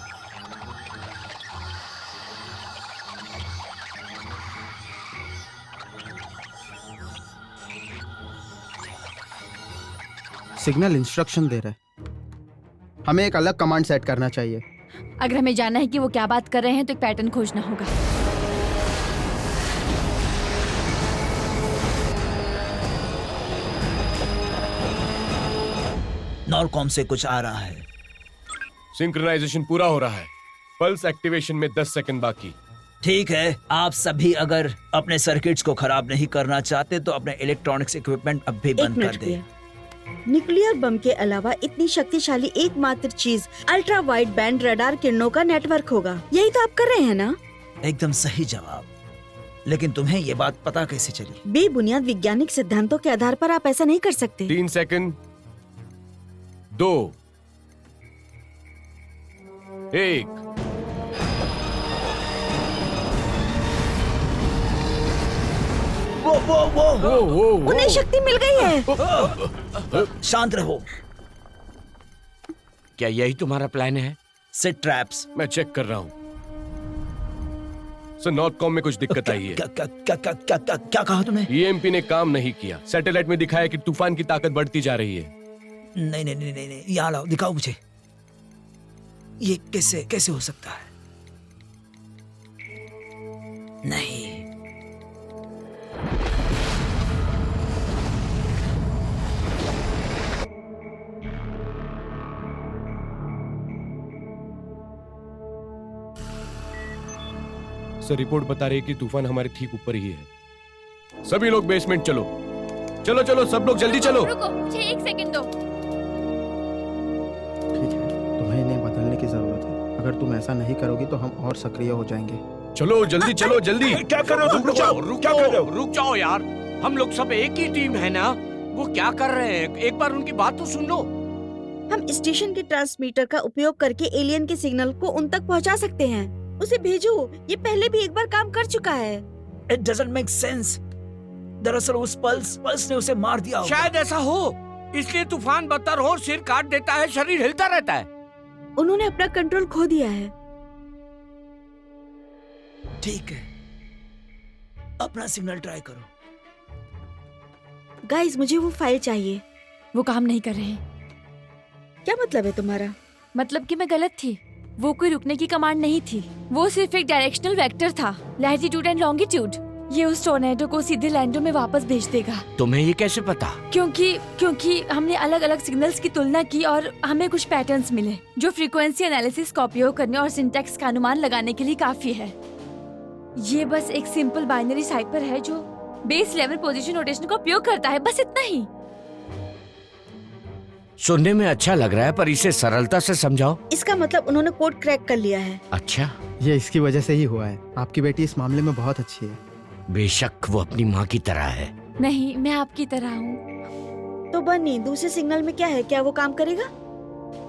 सिग्नल इंस्ट्रक्शन दे रहा है। हमें एक अलग कमांड सेट करना चाहिए। अगर हमें जानना है कि वो क्या बात कर रहे हैं तो एक पैटर्न खोजना होगा। नॉरकॉम से कुछ आ रहा है। सिंक्रोनाइजेशन पूरा हो रहा है। पल्स एक्टिवेशन में 10 सेकंड बाकी। ठीक है, आप सभी अगर अपने सर्किट्स को खराब नहीं करना चाहते तो अपने इलेक्ट्रॉनिक्स इक्विपमेंट अब भी एक बंद कर मिनट दें। प्रिया। न्यूक्लियर बम के अलावा इतनी शक्तिशाली एकमात्र चीज अल्ट्रा वाइड बैंड रडार किरणों का नेटवर्क होगा। यही तो आप कर रहे हैं ना? एकदम सही जवाब। लेकिन तुम्हें ये बात पता कैसे चली? बेबुनियाद वैज्ञानिक सिद्धांतों के आधार पर आप ऐसा नहीं कर सकते। 3 सेकंड। 2 1। वो उन्हें शक्ति मिल गई है। शांत रहो। क्या यही तुम्हारा प्लान है? Set traps. मैं चेक कर रहा हूं। सर, नॉर्थकॉम में कुछ दिक्कत आई है। क्या कहा तुमने? EMP ने काम नहीं किया। सैटेलाइट में दिखाया कि तूफान की ताकत बढ़ती जा रही है। नहीं नहीं नहीं नहीं नहीं, यहाँ लाओ, दिखाओ मुझे। ये कैसे कैसे हो सकता है? नहीं, सर, रिपोर्ट बता रही है कि तूफान हमारे ठीक ऊपर ही है। सभी लोग बेसमेंट चलो। चलो चलो, सब लोग जल्दी चलो। रुको, मुझे 1 सेकंड दो। ठीक है, तुम्हें इन्हें बदलने की जरूरत है। अगर तुम ऐसा नहीं करोगी तो हम और सक्रिय हो जाएंगे। चलो जल्दी, चलो जल्दी। क्या कर रहे हो तुम? रुक जाओ, क्या कर रहे हो? रुक जाओ यार, हम लोग सब एक ही टीम है ना। वो क्या कर रहे हैं, एक बार उनकी बात तो सुन लो। हम स्टेशन के ट्रांसमीटर का उपयोग करके एलियन के सिग्नल को उन तक पहुंचा सकते हैं। उसे भेजो, ये पहले भी एक बार काम कर चुका है। It doesn't make sense. दरअसल उस पल्स ने उसे मार दिया होगा। शायद ऐसा हो, इसलिए तूफान बदतर हो, सिर काट देता है, शरीर हिलता रहता है। उन्होंने अपना कंट्रोल खो दिया है। ठीक है, अपना सिग्नल ट्राई करो। गाइस, मुझे वो फाइल चाहिए। वो काम नहीं कर रहे हैं। क्या मतलब है तुम्हारा? मतलब कि मैं गलत थी। वो कोई रुकने की कमांड नहीं थी। वो सिर्फ एक डायरेक्शनल वेक्टर था, लैटिट्यूड एंड लॉन्गिट्यूड। ये उस टोर्नेडो को सीधे लैंडो में वापस भेज देगा। तुम्हें ये कैसे पता? क्योंकि हमने अलग अलग सिग्नल्स की तुलना की और हमें कुछ पैटर्न्स मिले जो फ्रीक्वेंसी एनालिसिस का उपयोग करने और सिंटैक्स का अनुमान लगाने के लिए काफी है। ये बस एक सिंपल बाइनरी साइफर है जो बेस लेवल पोजीशन नोटेशन का उपयोग करता है, बस इतना ही। सुनने में अच्छा लग रहा है, पर इसे सरलता से समझाओ। इसका मतलब उन्होंने कोड क्रैक कर लिया है। अच्छा, ये इसकी वजह से ही हुआ है। आपकी बेटी इस मामले में बहुत अच्छी है। बेशक वो अपनी माँ की तरह है। नहीं, मैं आपकी तरह हूँ। तो बन्नी, दूसरे सिग्नल में क्या है? क्या वो काम करेगा?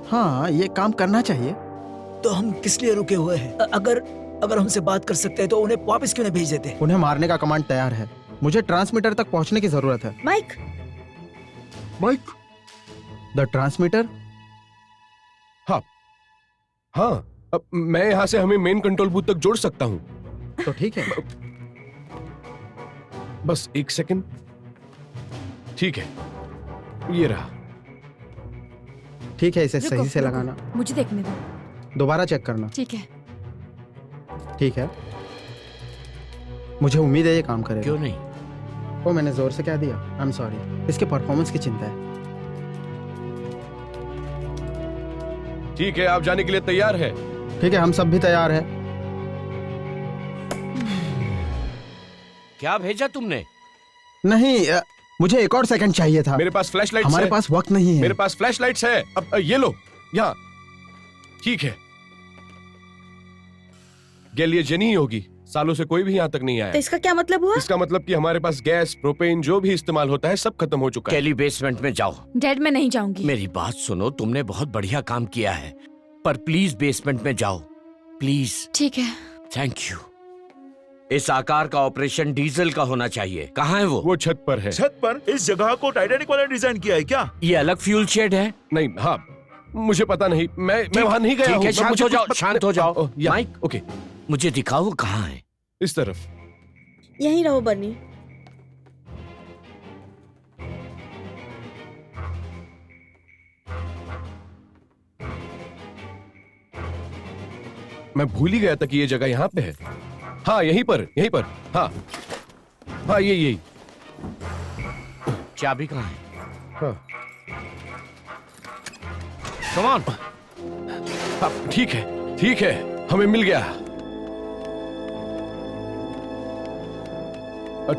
हाँ, ये काम करना चाहिए। तो हम किस लिए रुके हुए हैं? अगर हमसे बात कर सकते हैं तो उन्हें वापस क्यों नहीं भेज देते? उन्हें मारने का कमांड तैयार है। मुझे ट्रांसमीटर तक पहुंचने की जरूरत है। Mike, the transmitter. हाँ, अब मैं यहाँ से हमें मेन कंट्रोल बूथ तक जोड़ सकता हूँ। तो ठीक है। बस 1 सेकंड। ठीक है, ये रहा। ठीक है, इसे रुको, सही से रुको, लगाना। मुझे देखने दो। दोबारा चेक करना। ठीक है। ठीक है, मुझे उम्मीद है ये काम करेगा। क्यों नहीं? ओ, मैंने जोर से क्या दिया? I am sorry. इसके परफॉर्मेंस की चिंता है। ठीक है, आप जाने के लिए तैयार है? ठीक है, हम सब भी तैयार हैं। क्या भेजा तुमने? नहीं मुझे एक और सेकंड चाहिए था। मेरे पास फ्लैश लाइट्स हमारे है। पास वक्त नहीं है। मेरे पास फ्लैश लाइट्स है। अब ये लो यहाँ। ठीक है, गेल ये जेनी ही होगी। सालों से कोई भी यहाँ तक नहीं आया। तो इसका क्या मतलब हुआ? इसका मतलब कि हमारे पास गैस, प्रोपेन जो भी इस्तेमाल होता है सब खत्म हो चुका है। केली बेसमेंट में जाओ। डैड मैं नहीं जाऊंगी। मेरी बात सुनो, तुमने बहुत बढ़िया काम किया है, पर प्लीज बेसमेंट में जाओ प्लीज। ठीक है। Thank you. इस आकार का ऑपरेशन डीजल का होना चाहिए। कहाँ है वो? वो छत पर है। छत पर? इस जगह को टाइटैनिक वाला डिजाइन किया है क्या? ये अलग फ्यूल शेड है? नहीं, हाँ मुझे पता नहीं, मैं वहां नहीं गया ठीक हूँ। है, शांत हो जाओ, शांत हो जाओ। माइक, ओके, मुझे दिखाओ कहाँ है। इस तरफ। यहीं रहो बनी। मैं भूल ही गया था कि ये जगह यहाँ पे है। हाँ यहीं पर, यहीं पर। हाँ हाँ यही। चाबी कहाँ है? हाँ कम ऑन। ठीक है, ठीक है, हमें मिल गया।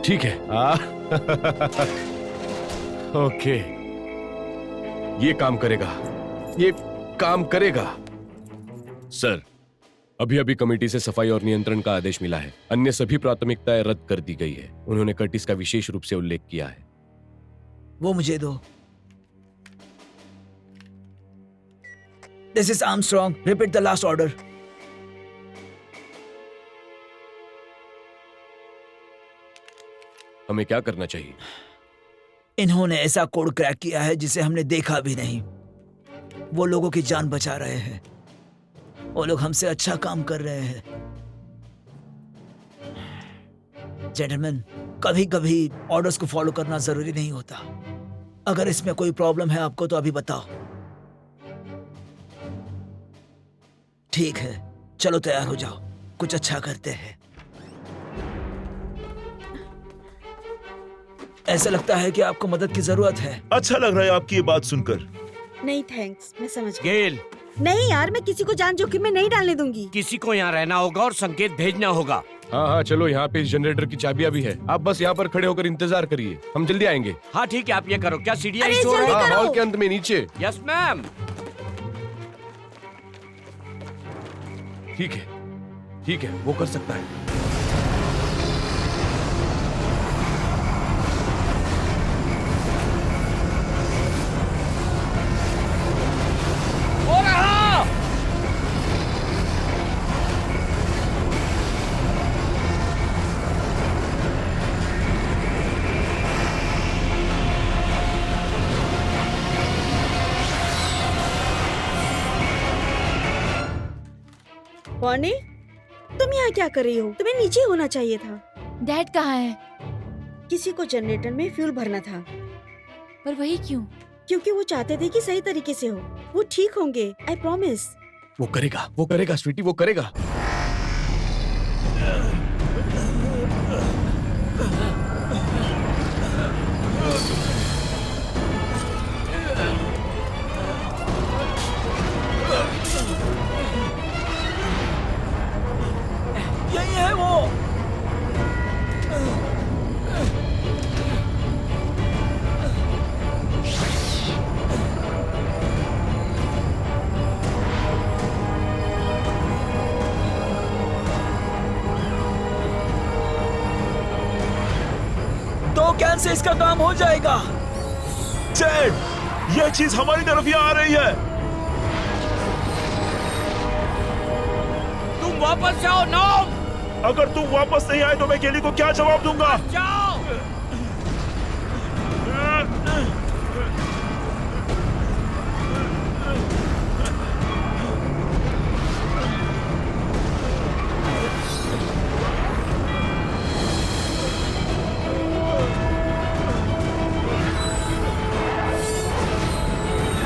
ठीक है। ओके, ये काम करेगा, ये काम करेगा। सर, अभी अभी कमेटी से सफाई और नियंत्रण का आदेश मिला है। अन्य सभी प्राथमिकताएं रद्द कर दी गई है। उन्होंने कर्टिस का विशेष रूप से उल्लेख किया है। वो मुझे दो। This is Armstrong, repeat the last order. हमें क्या करना चाहिए? इन्होंने ऐसा कोड क्रैक किया है जिसे हमने देखा भी नहीं। वो लोगों की जान बचा रहे हैं। वो लोग हमसे अच्छा काम कर रहे हैं। जेंटलमैन, कभी कभी ऑर्डर्स को फॉलो करना जरूरी नहीं होता। अगर इसमें कोई प्रॉब्लम है आपको तो अभी बताओ। ठीक है, चलो तैयार हो जाओ, कुछ अच्छा करते हैं। ऐसा लगता है कि आपको मदद की जरूरत है। अच्छा लग रहा है आपकी ये बात सुनकर। नहीं थैंक्स, मैं समझ गई। गेल, नहीं यार, मैं किसी को जान जोखिम में नहीं डालने दूंगी। किसी को यहाँ रहना होगा और संकेत भेजना होगा। हाँ हाँ चलो, यहाँ पे इस जनरेटर की चाबियां भी है। आप बस यहाँ पर खड़े होकर इंतजार करिए, हम जल्दी आएंगे। हाँ ठीक है, आप ये करो। क्या सीढ़ियाँ अरे, इशू हो रही जल्दी है? करो। हॉल के अंत में नीचे। Yes ma'am. ठीक है, ठीक है, वो कर सकता है। हो रहा। बॉनी, तुम यहाँ क्या कर रही हो? तुम्हें नीचे होना चाहिए था। डैड कहाँ है? किसी को जनरेटर में फ्यूल भरना था। पर वही क्यों? क्योंकि वो चाहते थे कि सही तरीके से हो। वो ठीक होंगे, आई प्रॉमिस। वो करेगा स्वीटी, वो करेगा। यही है वो। दो कैन से इसका काम हो जाएगा। चैड, यह चीज हमारी तरफ ही आ रही है। तुम वापस जाओ नॉब। अगर तुम वापस नहीं आए तो मैं केली को क्या जवाब दूंगा? जाओ।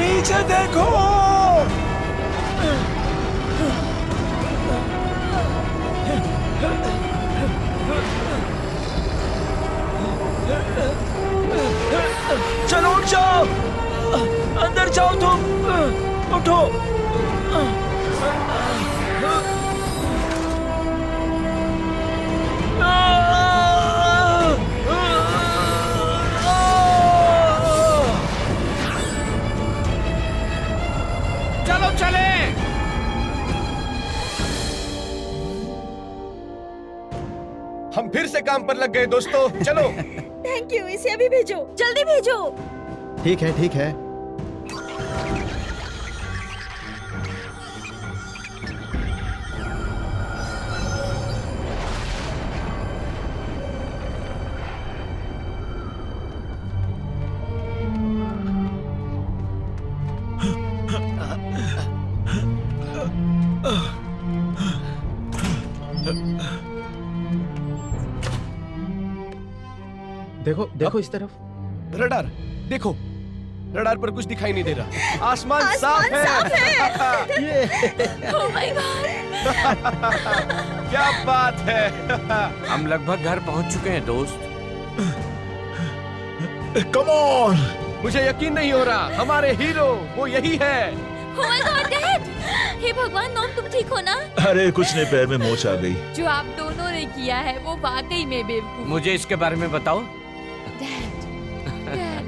नीचे देखो। हम फिर से काम पर लग गए दोस्तों, चलो। थैंक यू, इसे अभी भेजो, जल्दी भेजो। ठीक है, ठीक है। देखो देखो इस तरफ। रडार देखो, रडार पर कुछ दिखाई नहीं दे रहा। आसमान साफ है। Oh my God! क्या बात है। हम लगभग घर पहुंच चुके हैं दोस्त। Come on. मुझे यकीन नहीं हो रहा, हमारे हीरो वो यही है। Oh my God, Dad! हे भगवान, नॉम तुम ठीक हो ना? अरे कुछ नहीं, पैर में मोच आ गई। जो आप दोनों ने किया है वो वाकई में बेवकूफ। मुझे इसके बारे में बताओ। Dad, Dad.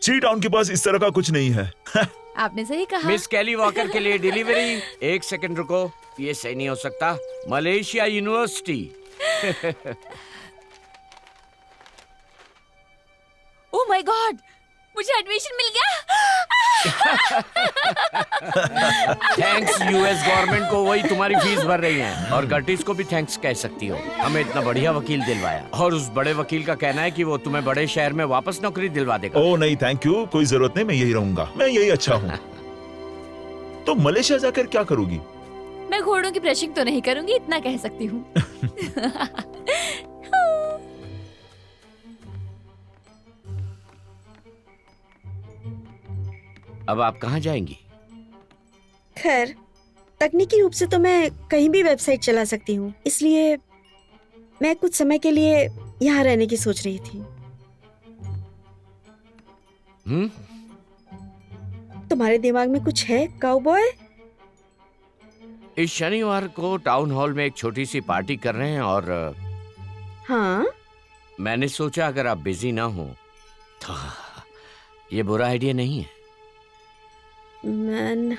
ची टाउन के पास इस तरह का कुछ नहीं है। आपने सही कहा। मिस कैली वॉकर के लिए डिलीवरी। एक सेकंड रुको, ये सही नहीं हो सकता। Malaysia university. Oh my God, मुझे एडमिशन मिल गया। थैंक्स यूएस गवर्नमेंट को, वही तुम्हारी फीस भर रही है। और कर्टिस को भी थैंक्स कह सकती हो, हमें इतना बढ़िया वकील दिलवाया। और उस बड़े वकील का कहना है कि वो तुम्हें बड़े शहर में वापस नौकरी दिलवा देगा। ओह नहीं थैंक यू, कोई जरूरत नहीं, मैं यही रहूंगा, मैं यही अच्छा हूँ। तो मलेशिया जाकर क्या करोगी? मैं घोड़ों की ब्रशिंग तो नहीं करूंगी, इतना कह सकती हूँ। अब आप कहाँ जाएंगी? खैर, तकनीकी रूप से तो मैं कहीं भी वेबसाइट चला सकती हूँ, इसलिए मैं कुछ समय के लिए यहाँ रहने की सोच रही थी। तुम्हारे दिमाग में कुछ है काउबॉय? इस शनिवार को टाउन हॉल में एक छोटी सी पार्टी कर रहे हैं और हाँ, मैंने सोचा अगर आप बिजी ना हो तो ये बुरा आइडिया नहीं है। मैं